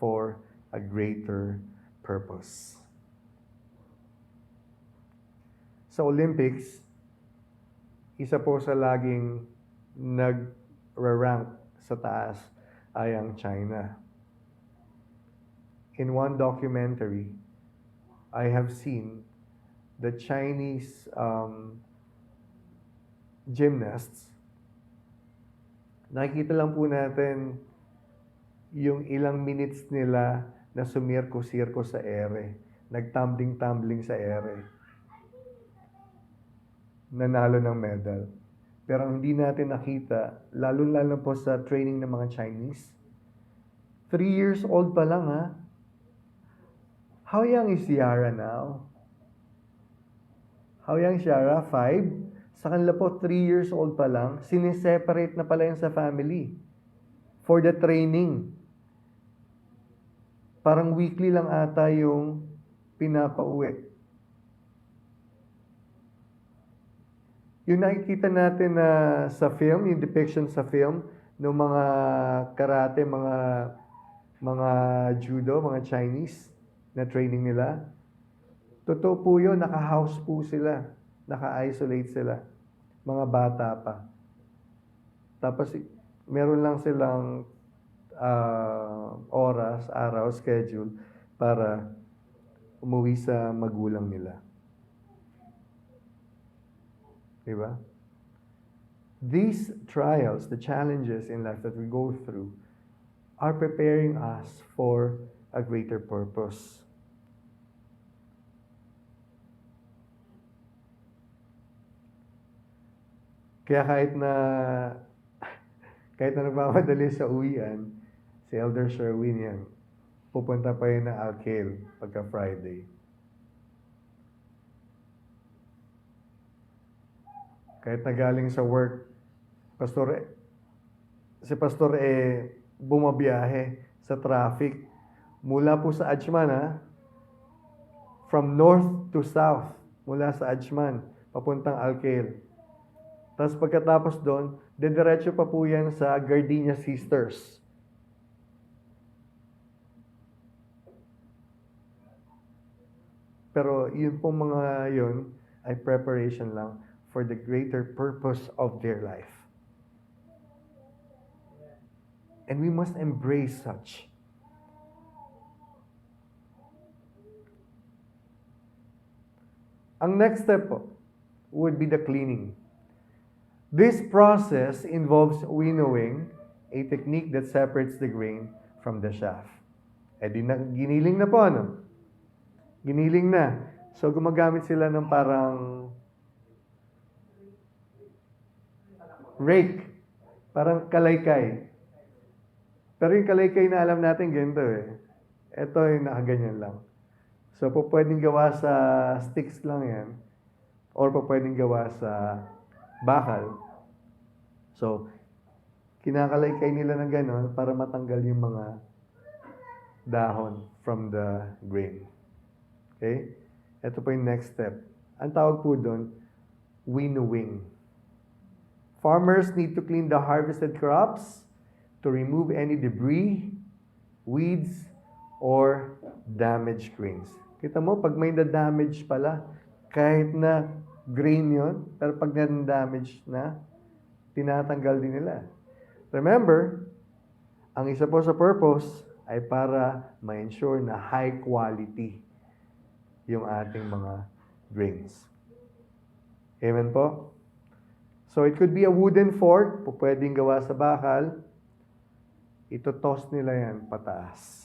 for a greater purpose. Sa Olympics, isa po sa laging nag-rank sa taas ay ang China. In one documentary, I have seen the Chinese gymnasts. Nakikita lang po natin yung ilang minutes nila na sumirko-sirko sa ere. Nagtumbling-tumbling sa ere. Nanalo ng medal. Pero hindi natin nakita, lalo-lalo po sa training ng mga Chinese. 3 years old pa lang, ha? How young is Yara now? How young is Yara? 5? Sa kanila po, 3 years old pa lang, siniseparate na pala yan sa family for the training. Parang weekly lang ata yung pinapauwi. Yung nakikita natin na sa film, yung depiction sa film, ng mga karate, mga judo, mga Chinese na training nila, totoo po yun, naka-house po sila, naka-isolate sila, mga bata pa. Tapos, meron lang silang oras, araw, schedule para umuwi sa magulang nila. Diba? These trials, the challenges in life that we go through, are preparing us for a greater purpose. Kaya kahit na nagmamadali sa uwian, si Elder Sherwin yan, pupunta pa yun ng Alcale pagka Friday. Kahit na galing sa work, si Pastor bumabiyahe sa traffic. Mula po sa Ajman, from north to south, mula sa Ajman, papuntang Alcale. Tapos pagkatapos doon Dediretso pa po yan sa Gardenia Sisters. Pero yun pong mga yun ay preparation lang for the greater purpose of their life. And we must embrace such. Ang next step po would be the cleaning. This process involves winnowing, a technique that separates the grain from the chaff. Giniling na po, ano? Giniling na. So, gumagamit sila ng parang rake. Parang kalaykay. Pero yung kalaykay na alam natin, ganito eh. Ito yung nakaganyan lang. So, po pwedeng gawa sa sticks lang yan. Or po pwedeng gawa sa bakal. So, kinakalaykay nila ng gano'n para matanggal yung mga dahon from the grain. Okay? Ito po yung next step. Ang tawag po doon, winnowing. Farmers need to clean the harvested crops to remove any debris, weeds, or damaged grains. Kita mo, pag may na-damage pala, kahit na grain yon, pero pag na-damage na, tinatanggal din nila. Remember, ang isa po sa purpose ay para ma-ensure na high quality yung ating mga grains. Amen po? So, it could be a wooden fork, po pwedeng gawa sa bakal. Ito-toss nila yan pataas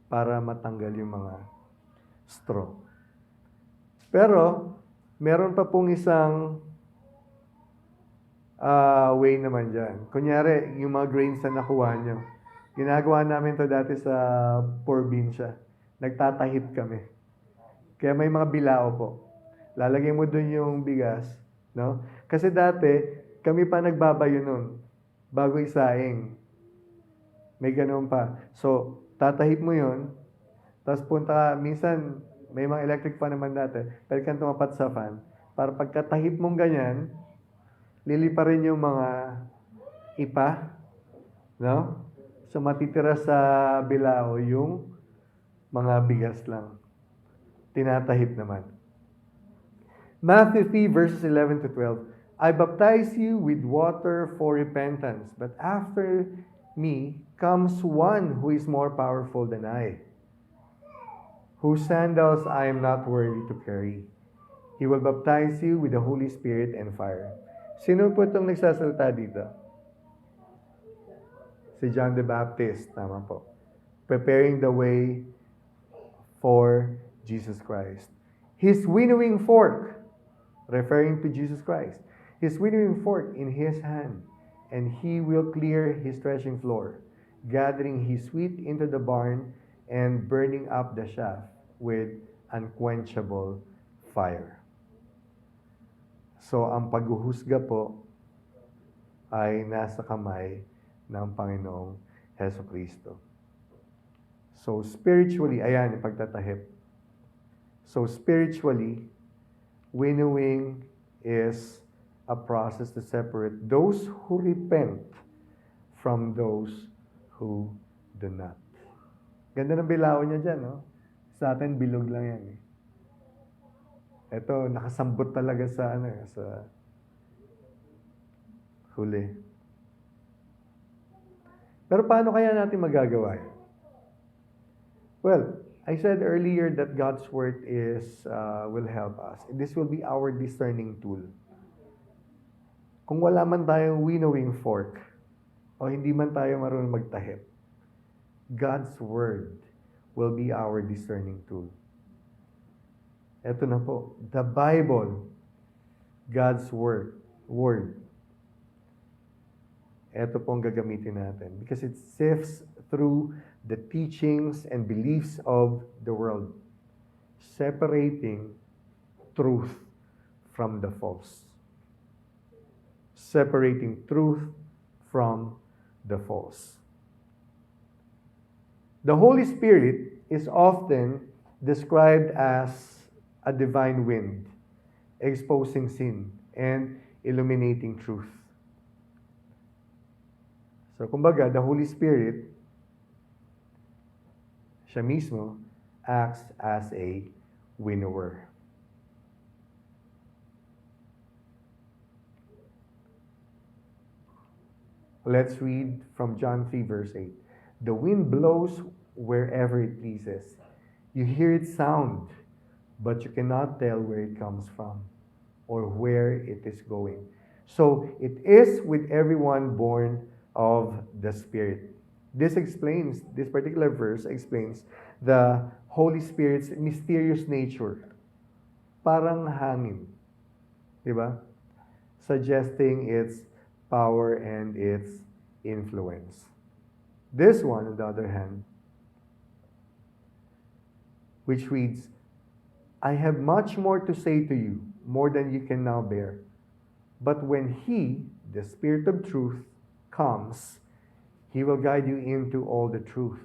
para matanggal yung mga straw. Pero, meron pa pong isang way naman dyan. Kunyari, yung mga grains na nakuha nyo. Ginagawa namin to dati sa probinsya. Nagtatahip kami. Kaya may mga bilao po. Lalagay mo dun yung bigas, no? Kasi dati, kami pa nagbabayo nun, bago isaing. May ganun pa. So, tatahip mo yun, tapos punta ka, minsan, may mga electric fan naman dati, pwede kang tumapat sa fan, para pagkatahip mong ganyan, lilipa rin yung mga ipa, no? So, matitira sa bilao yung mga bigas lang. Tinatahip naman. Matthew 3 verses 11 to 12. I baptize you with water for repentance, but after me comes one who is more powerful than I, whose sandals I am not worthy to carry. He will baptize you with the Holy Spirit and fire. Sino po itong nagsasalita dito? Si John the Baptist. Tama po. Preparing the way for Jesus Christ. His winnowing fork, referring to Jesus Christ, his winnowing fork in his hand, and he will clear his threshing floor, gathering his wheat into the barn and burning up the chaff with unquenchable fire. So, ang paghuhusga po ay nasa kamay ng Panginoong Hesukristo. So, spiritually, ayan, yung pagtatahip. So, spiritually, winnowing is a process to separate those who repent from those who do not. Ganda ng bilao niya dyan, no? Sa atin, bilog lang yan, eh. Ito, nakasambot talaga sa, sa huli. Pero paano kaya natin magagawa yan? Well, I said earlier that God's Word will help us. This will be our discerning tool. Kung wala man tayong winnowing fork, o hindi man tayo marunong magtahip, God's Word will be our discerning tool. Ito na po, the Bible, God's Word. Ito po ang gagamitin natin because it sifts through the teachings and beliefs of the world, separating truth from the false. Separating truth from the false. The Holy Spirit is often described as a divine wind, exposing sin, and illuminating truth. So, kumbaga, the Holy Spirit, siya mismo, acts as a winnower. Let's read from John 3, verse 8. The wind blows wherever it pleases. You hear its sound, but you cannot tell where it comes from or where it is going. So it is with everyone born of the Spirit. This particular verse explains the Holy Spirit's mysterious nature. Parang hangin. Diba? Suggesting its power and its influence. This one, on the other hand, which reads, I have much more to say to you, more than you can now bear. But when He, the Spirit of truth, comes, He will guide you into all the truth.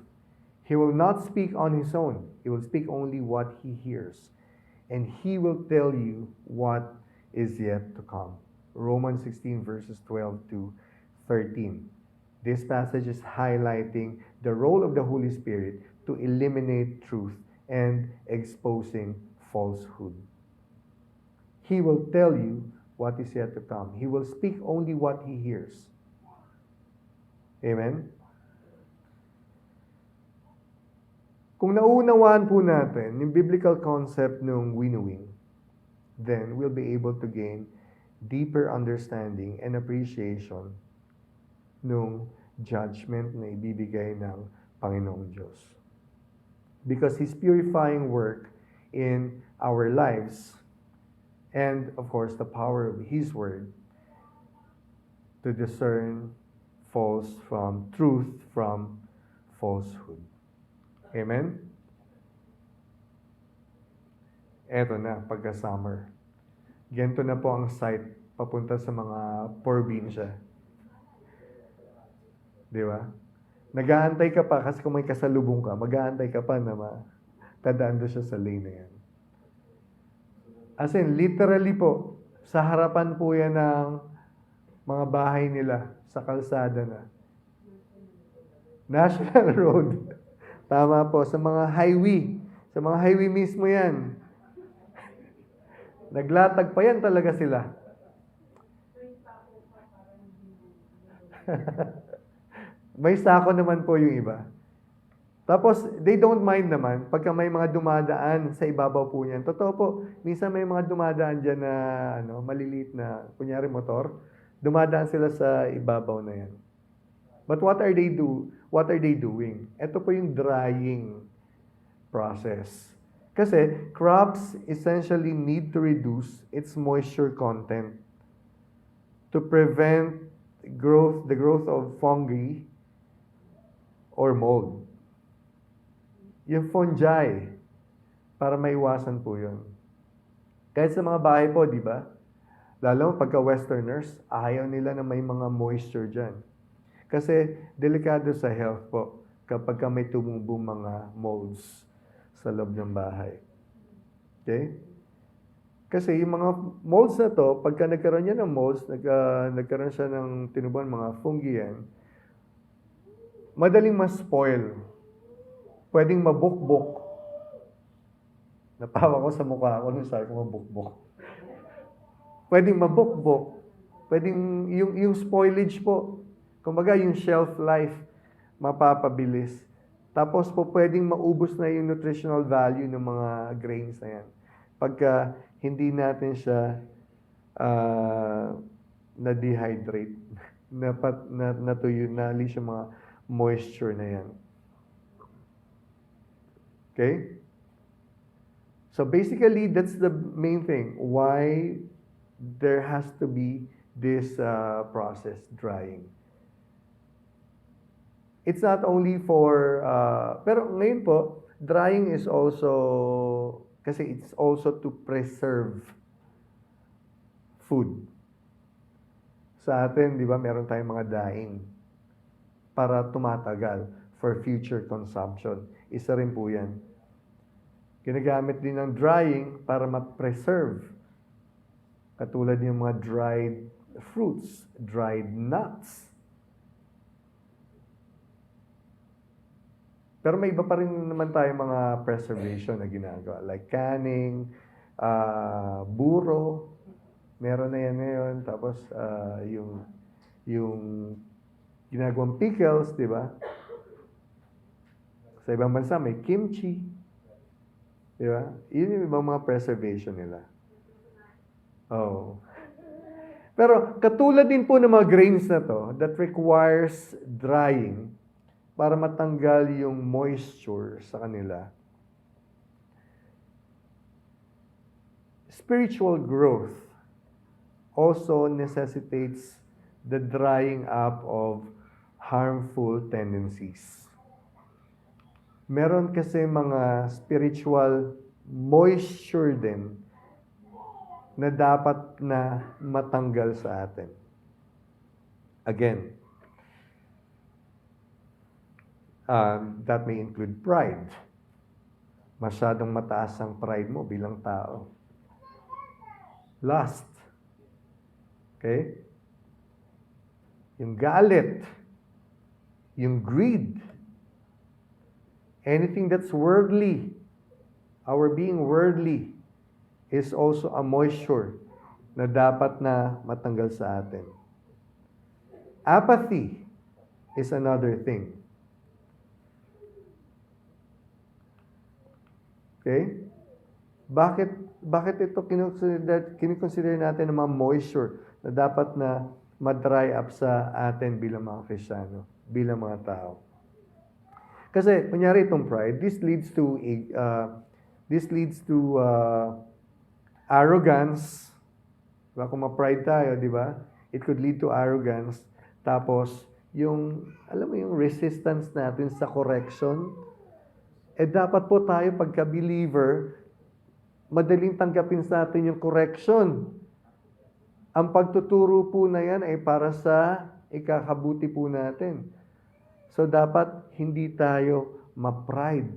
He will not speak on His own. He will speak only what He hears. And He will tell you what is yet to come. Romans 16, verses 12 to 13. This passage is highlighting the role of the Holy Spirit to eliminate truth and exposing falsehood. He will tell you what is yet to come. He will speak only what He hears. Amen? Kung naunawaan po natin yung biblical concept ng winnowing, then we'll be able to gain deeper understanding and appreciation nung judgment na ibibigay ng Panginoong Diyos. Because His purifying work in our lives, and of course the power of His Word to discern truth from falsehood. Amen? Eto na, pagka-summer. Ganito na po ang site papunta sa mga probinsya. Di ba? Nag-aantay ka pa kasi kung may kasalubong ka, mag-aantay ka pa na tadaan doon siya sa lane na yan. As in, literally po, sa harapan po yan ng mga bahay nila, sa kalsada na. National Road. Tama po, sa mga highway. Sa mga highway mismo yan. Naglatag pa yan talaga sila. May sako naman po yung iba. Tapos, they don't mind naman pagka may mga dumadaan sa ibabaw po niyan. Totoo po, minsan may mga dumadaan dyan na maliliit na, kunyari motor, dumadaan sila sa ibabaw na yan. But what are they doing? Ito po yung drying process. Kasi crops essentially need to reduce its moisture content to prevent the growth of fungi or mold. Yung fungi, para maiwasan po yun. Kahit sa mga bahay po, di ba? Lalo pagka westerners, ayaw nila na may mga moisture dyan. Kasi delikado sa health po kapag may tumubong mga molds sa loob ng bahay. Okay? Kasi yung mga molds na to, pagka nagkaroon niya ng molds, nagkaroon siya ng tinubuan mga fungi yan, madaling ma-spoil. Pwedeng mabukbok. Napawa ko sa mukha ko nung sabi ko mabukbok. Pwedeng mabukbok. Pwedeng yung spoilage po. Kumbaga yung shelf life mapapabilis. Tapos po pwedeng maubos na yung nutritional value ng mga grains na yan. Pagka hindi natin siya na-dehydrate, natuyo, na-alis yung mga moisture na yan. Okay? So basically, that's the main thing. Why there has to be this process, drying. It's not only for, pero ngayon po, drying is also, kasi it's also to preserve food. Sa atin, di ba, meron tayong mga dyeing para tumatagal for future consumption. Isa rin po yan. Ginagamit din ng drying para ma-preserve. Katulad yung mga dried fruits, dried nuts. Pero may iba pa rin naman tayo mga preservation na ginagawa. Like canning, buro, meron na yan ngayon. Tapos yung ginagawang pickles, di ba? Sa ibang bansa may kimchi. Di ba? Yun yung ibang mga preservation nila. Oh. Pero katulad din po ng mga grains na to that requires drying para matanggal yung moisture sa kanila. Spiritual growth also necessitates the drying up of harmful tendencies. Meron kasi mga spiritual moisture din na dapat na matanggal sa atin. Again, that may include pride. Masyadong mataas ang pride mo bilang tao. Lust. Okay? Yung galit. Yung greed. Anything that's worldly. Our being worldly is also a moisture na dapat na matanggal sa atin. Apathy is another thing. Okay? Bakit ito kinoconsider natin ng mga moisture na dapat na ma-dry up sa atin bilang mga Kristiyano, bilang mga tao? Kasi kunyari itong pride, this leads to arrogance. Diba? Kung ma-pride tayo, di ba? It could lead to arrogance. Tapos, alam mo yung resistance natin sa correction, dapat po tayo pagka-believer, madaling tanggapin sa atin yung correction. Ang pagtuturo po na yan ay para sa ikakabuti po natin. So, dapat hindi tayo ma-pride.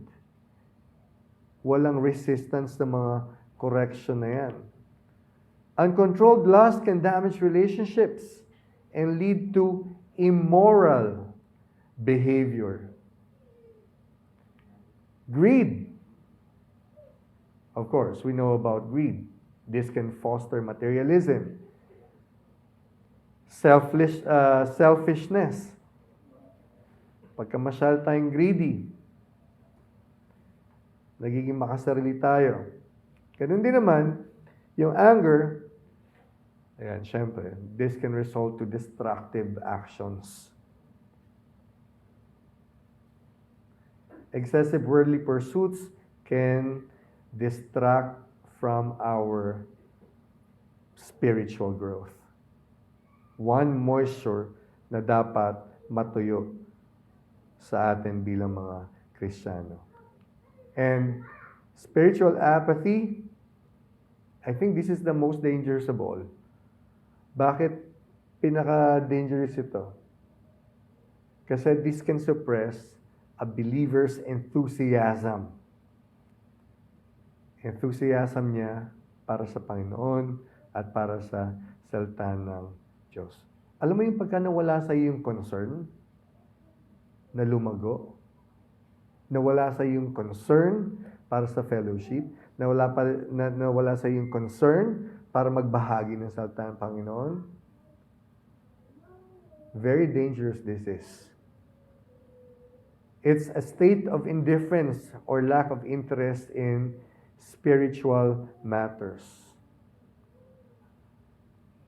Walang resistance sa mga correction na yan. Uncontrolled lust can damage relationships and lead to immoral behavior. Greed. Of course, we know about greed. This can foster materialism. Selfishness. Pagka masyal tayong greedy, nagiging makasarili tayo. Ganun din naman, yung anger, ayan, syempre, this can result to destructive actions. Excessive worldly pursuits can distract from our spiritual growth. One moisture na dapat matuyo sa atin bilang mga Kristiyano. And spiritual apathy, I think this is the most dangerous of all. Bakit pinaka-dangerous ito? Kasi this can suppress a believer's enthusiasm. Enthusiasm niya para sa Panginoon at para sa salita ng Diyos. Alam mo yung pagka nawala sa iyo yung concern, na lumago, nawala sa iyo yung concern para sa fellowship, nawala sa iyo yung concern para magbahagi ng salita ng Panginoon. Very dangerous this is. It's a state of indifference or lack of interest in spiritual matters.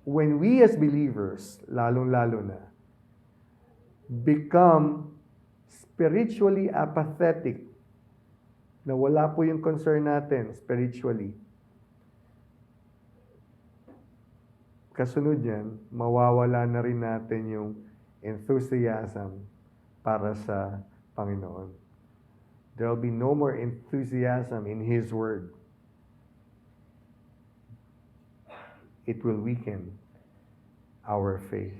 When we as believers, lalong-lalo na, become spiritually apathetic, na wala po yung concern natin spiritually, kasunod yan, mawawala na rin natin yung enthusiasm para sa Panginoon. There will be no more enthusiasm in His Word. It will weaken our faith.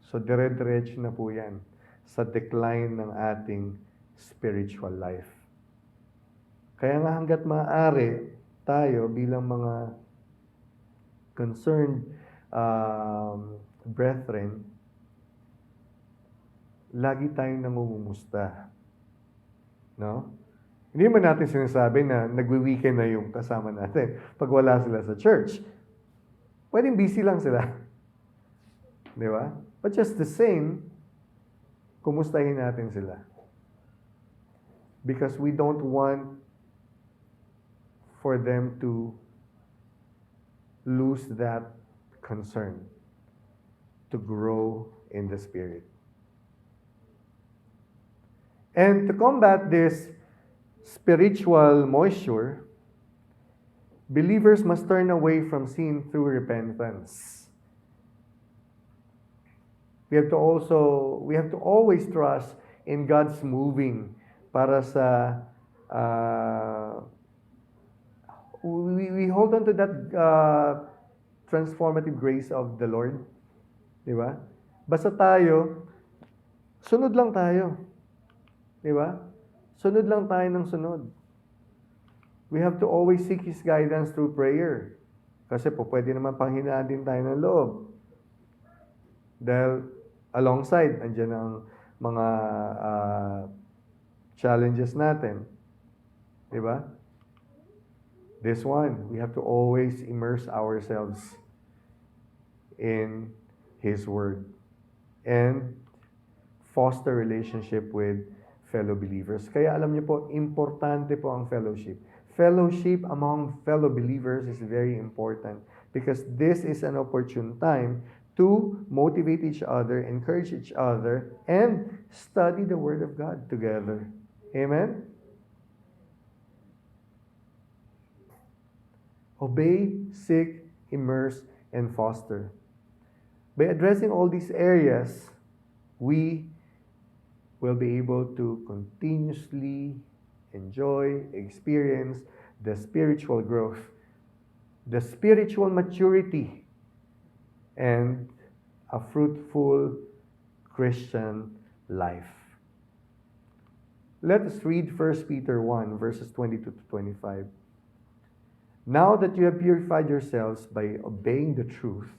So, dire-diretso na po yan sa decline ng ating spiritual life. Kaya nga hanggat maaari, tayo bilang mga concerned brethren, lagi tayong nangungumusta. No? Hindi man natin sinasabi na nagwi-weekend na yung kasama natin pag wala sila sa church. Pwedeng busy lang sila. Di ba? But just the same, kumustahin natin sila. Because we don't want for them to lose that concern, to grow in the Spirit. And to combat this spiritual moisture, believers must turn away from sin through repentance. We have to always trust in God's moving para sa we hold on to that transformative grace of the Lord. Di ba? Basta tayo, sunod lang tayo. Di ba? Sunod lang tayo ng sunod. We have to always seek His guidance through prayer. Kasi po, pwede naman panghinaan din tayo ng loob. Dahil alongside, andyan ang mga challenges natin. Diba? This one, we have to always immerse ourselves in His Word and foster relationship with fellow believers. Kaya alam niyo po, importante po ang fellowship. Fellowship among fellow believers is very important because this is an opportune time to motivate each other, encourage each other, and study the Word of God together. Amen? Obey, seek, immerse, and foster. By addressing all these areas, we will be able to continuously enjoy, experience the spiritual growth, the spiritual maturity, and a fruitful Christian life. Let us read 1 Peter 1, verses 22 to 25. Now that you have purified yourselves by obeying the truth,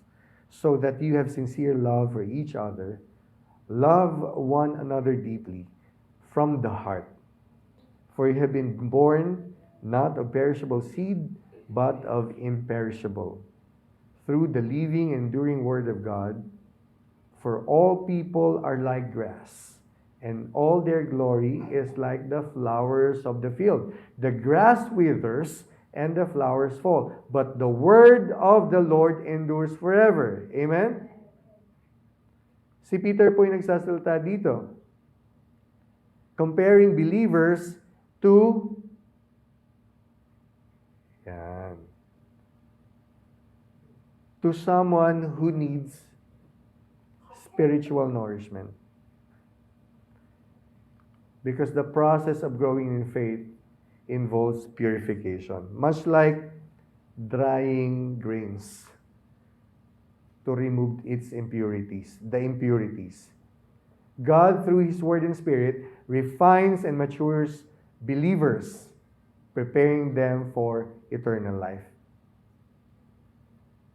so that you have sincere love for each other, love one another deeply from the heart. For you have been born not of perishable seed, but of imperishable, through the living, enduring Word of God. For all people are like grass, and all their glory is like the flowers of the field. The grass withers, and the flowers fall, but the word of the Lord endures forever. Amen? Si Peter po yung nagsasalita dito. Comparing believers to to someone who needs spiritual nourishment. Because the process of growing in faith involves purification. Much like drying grains to remove its impurities, the impurities. God, through His Word and Spirit, refines and matures believers, preparing them for eternal life.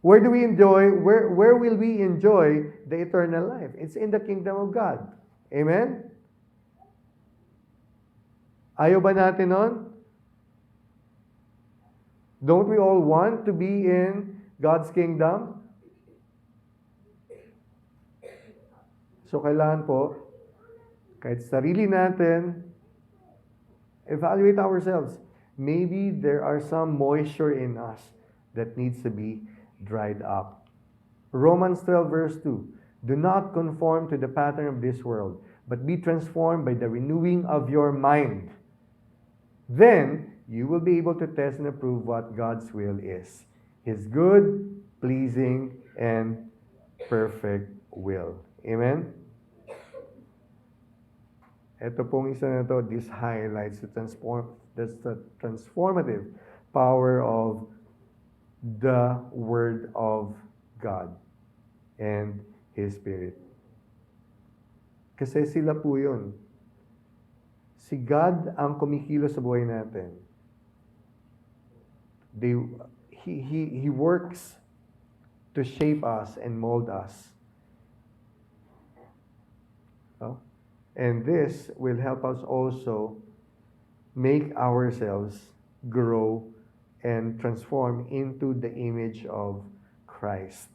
Where do we enjoy, where will we enjoy the eternal life? It's in the kingdom of God. Amen? Ayaw ba natin nun? Don't we all want to be in God's kingdom? So kailangan po, kahit sarili natin, evaluate ourselves. Maybe there are some moisture in us that needs to be dried up. Romans 12 verse 2. Do not conform to the pattern of this world, but be transformed by the renewing of your mind. Then, you will be able to test and approve what God's will is. His good, pleasing, and perfect will. Amen? Ito pong isa na to, this highlights the transformative power of the Word of God and His Spirit. Kasi sila po yun. Si God ang kumikilos sa buhay natin. They, he works to shape us and mold us. No? And this will help us also make ourselves grow and transform into the image of Christ,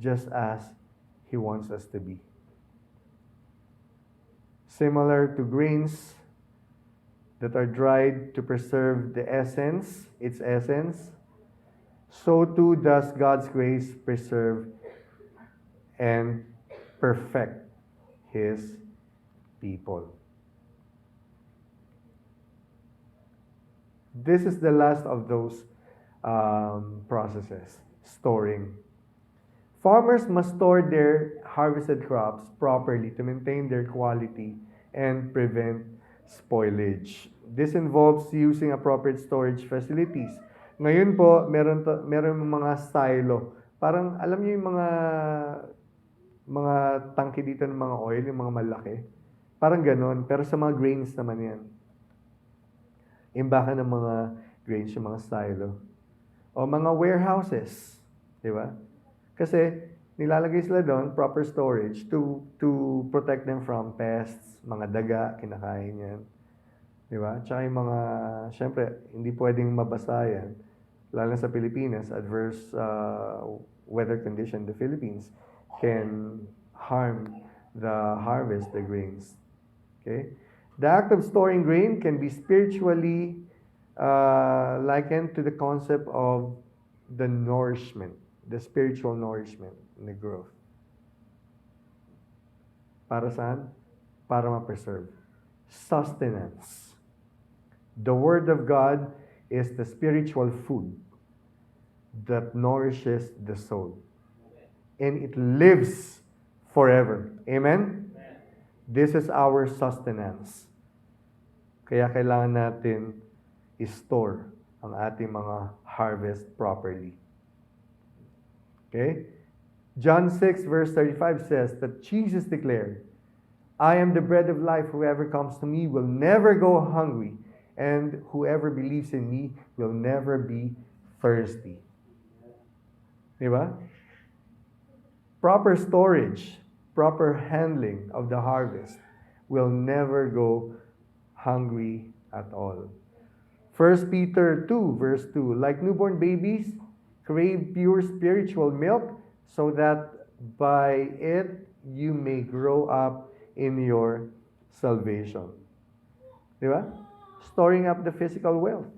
just as He wants us to be. Similar to grains that are dried to preserve the essence, its essence, so too does God's grace preserve and perfect His people. This is the last of those processes, storing. Farmers must store their harvested crops properly to maintain their quality and prevent spoilage. This involves using appropriate storage facilities. Ngayon po, meron mga silo. Parang alam niyo yung mga tangke dito ng mga oil, yung mga malaki. Parang ganon, pero sa mga grains naman yan. Imbakan ng mga grains, yung mga silo. O mga warehouses, di ba? Kasi nilalagay sila doon, proper storage, to protect them from pests, mga daga, kinakain yan. Di ba? Tsaka yung mga, syempre, hindi pwedeng mabasa yan. Lalo sa Pilipinas, adverse weather condition in the Philippines can harm the harvest, the grains. Okay? The act of storing grain can be spiritually likened to the concept of the nourishment, the spiritual nourishment and the growth. Para saan? Para ma-preserve. Sustenance. The Word of God is the spiritual food that nourishes the soul. And it lives forever. Amen? This is our sustenance. Kaya kailangan natin i-store ang ating mga harvest properly. Okay? John 6 verse 35 says that Jesus declared, I am the bread of life. Whoever comes to me will never go hungry, and whoever believes in me will never be thirsty. Diba? Proper storage, proper handling of the harvest will never go hungry at all. 1 Peter 2 verse 2, like newborn babies, crave pure spiritual milk so that by it you may grow up in your salvation. Diba? Storing up the physical wealth.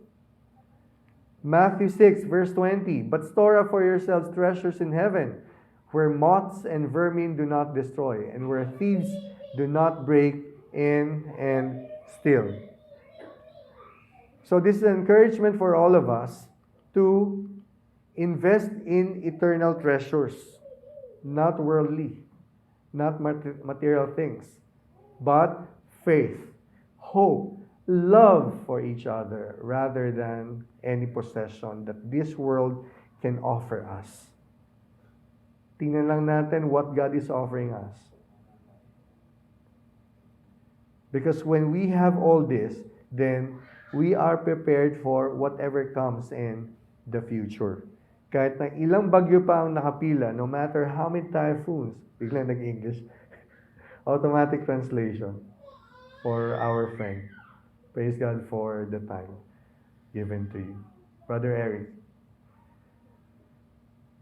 Matthew 6 verse 20, but store up for yourselves treasures in heaven, where moths and vermin do not destroy, and where thieves do not break in and steal. So this is an encouragement for all of us to invest in eternal treasures, not worldly, not material things, but faith, hope, love for each other, rather than any possession that this world can offer us. Tingnan lang natin what God is offering us. Because when we have all this, then we are prepared for whatever comes in the future. Kahit na ilang bagyo pa ang nakapila, no matter how many typhoons, biglang nag-English, automatic translation for our friend. Praise God for the time given to you. Brother Eric.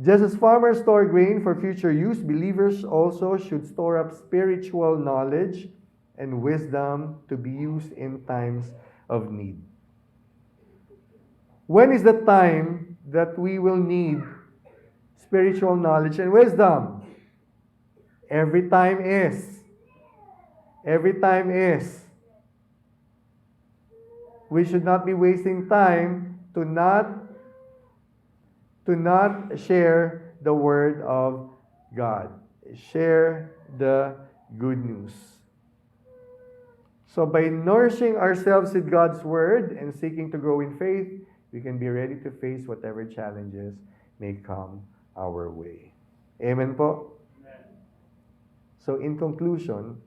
Just as farmers store grain for future use, believers also should store up spiritual knowledge and wisdom to be used in times of need. When is the time that we will need spiritual knowledge and wisdom? Every time is. Every time is. We should not be wasting time to not share the word of God. Share the good news. So by nourishing ourselves with God's word and seeking to grow in faith, we can be ready to face whatever challenges may come our way. Amen po? So in conclusion,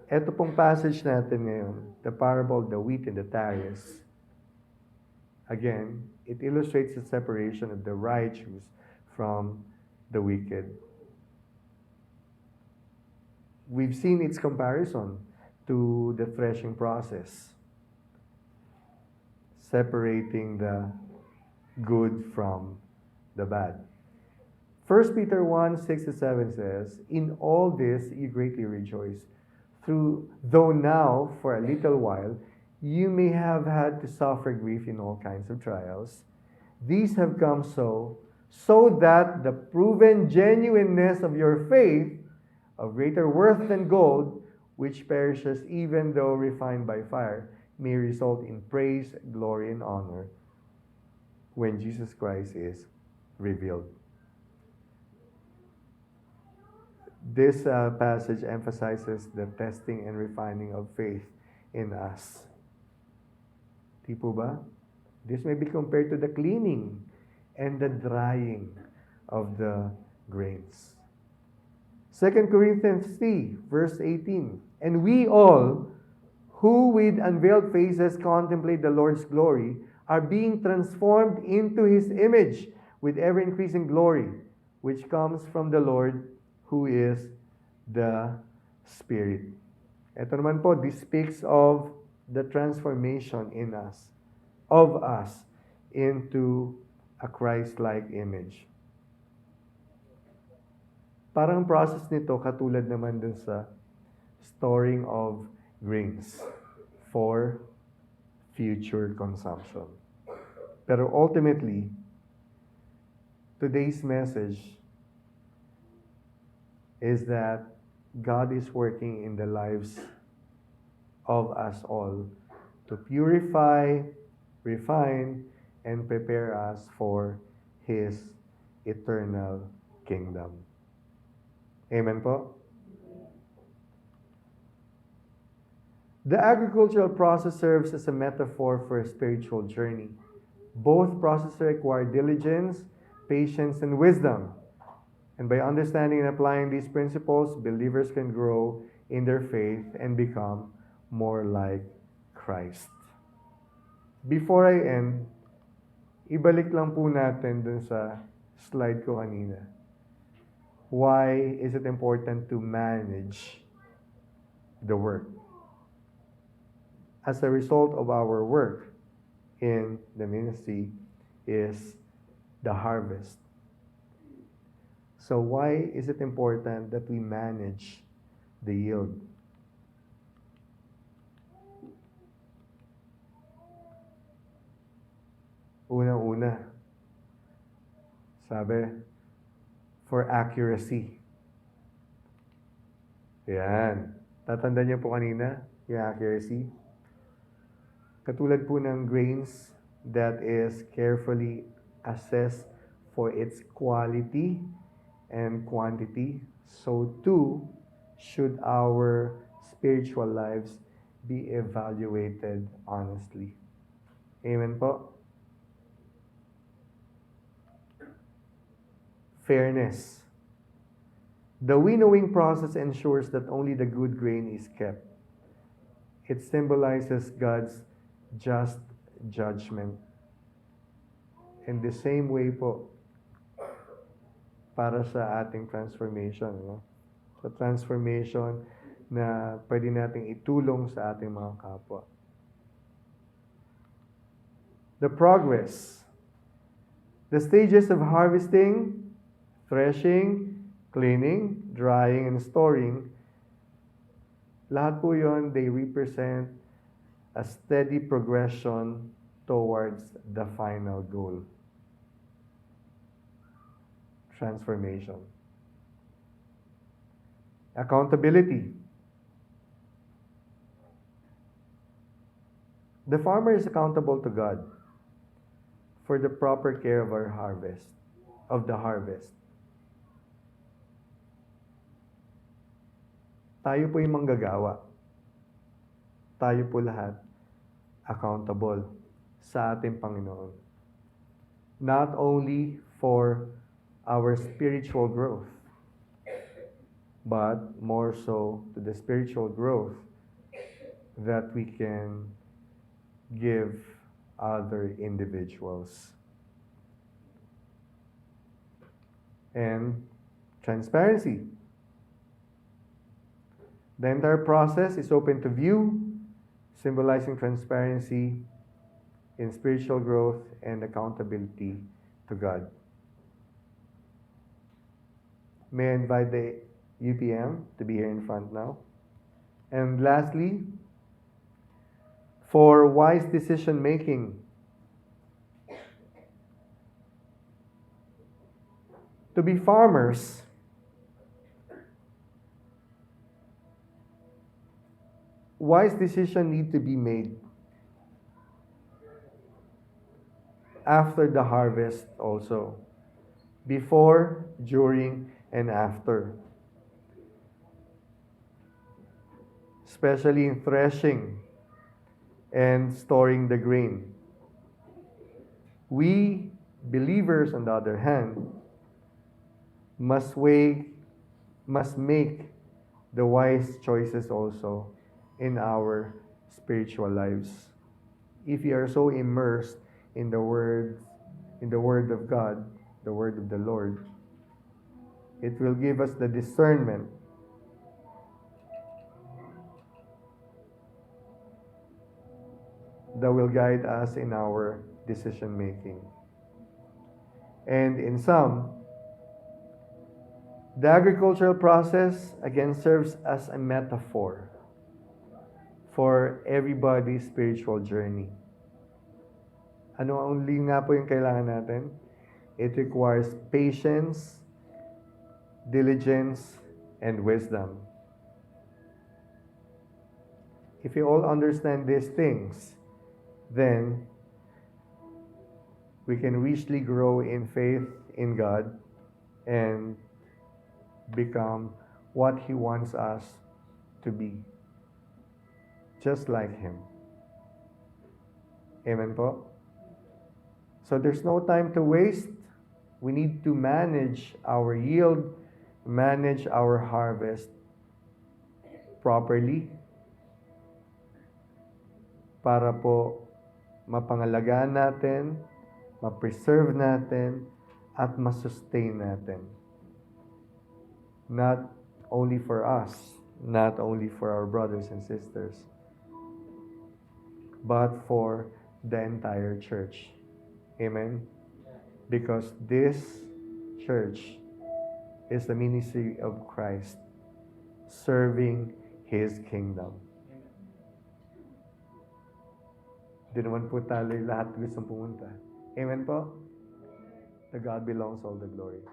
ito pong passage natin ngayon, the parable of the wheat and the tares, again, It illustrates the separation of the righteous from the wicked. We've seen its comparison to the threshing process, separating the good from the bad. 1 Peter 1:6-7 says, "In all this you greatly rejoice, though now, for a little while, you may have had to suffer grief in all kinds of trials. These have come so that the proven genuineness of your faith, of greater worth than gold, which perishes even though refined by fire, may result in praise, glory, and honor when Jesus Christ is revealed." This passage emphasizes the testing and refining of faith in us. Di po ba? This may be compared to the cleaning and the drying of the grains. 2 Corinthians 3, verse 18. "And we all, who with unveiled faces contemplate the Lord's glory, are being transformed into His image with ever-increasing glory, which comes from the Lord, who is the Spirit." Ito naman po, this speaks of the transformation in us, of us, into a Christ-like image. Parang process nito katulad naman dun sa storing of grains for future consumption. Pero ultimately, today's message is that God is working in the lives of us all to purify, refine, and prepare us for His eternal kingdom. Amen po? The agricultural process serves as a metaphor for a spiritual journey. Both processes require diligence, patience, and wisdom. And by understanding and applying these principles, believers can grow in their faith and become more like Christ. Before I end, ibalik lang po natin dun sa slide ko kanina. Why is it important to manage the work? As a result of our work in the ministry is the harvest. So why is it important that we manage the yield? Unang-una, sabi, for accuracy. Yan. Tatandaan niyo po kanina, yung accuracy. Katulad po ng grains that is carefully assessed for its quality and quantity, so too should our spiritual lives be evaluated honestly. Amen po? Fairness. The winnowing process ensures that only the good grain is kept. It symbolizes God's just judgment. In the same way po, para sa ating transformation, no? Sa transformation na pwede nating itulong sa ating mga kapwa. The progress. The stages of harvesting, threshing, cleaning, drying, and storing, lahat po yun, they represent a steady progression towards the final goal. Transformation. Accountability. The farmer is accountable to God for the proper care of our harvest, of the harvest. Tayo po yung manggagawa. Tayo po lahat accountable sa ating Panginoon. Not only for our spiritual growth, but more so to the spiritual growth that we can give other individuals. and transparency. The entire process is open to view, symbolizing transparency in spiritual growth and accountability to God. May I invite the UPM to be here in front now. And lastly, for wise decision making, to be farmers, wise decisions need to be made after the harvest also, before, during, and after. Especially in threshing and storing the grain. We believers, on the other hand, must make the wise choices also in our spiritual lives. If we are so immersed in the word of God, the word of the Lord, it will give us the discernment that will guide us in our decision making. And in sum, the agricultural process again serves as a metaphor for everybody's spiritual journey. Ano only nga po yung kailangan natin? It requires patience, diligence, and wisdom. If you all understand these things, then we can richly grow in faith in God and become what He wants us to be. Just like Him. Amen po? So there's no time to waste. We need to manage our yield, manage our harvest properly para po mapangalagaan natin, ma-preserve natin, at ma-sustain natin. Not only for us, not only for our brothers and sisters, but for the entire church. Amen? Because this church is the ministry of Christ, serving His kingdom. Di naman po tayo lahat gustong pumunta. Amen po? To God belongs all the glory.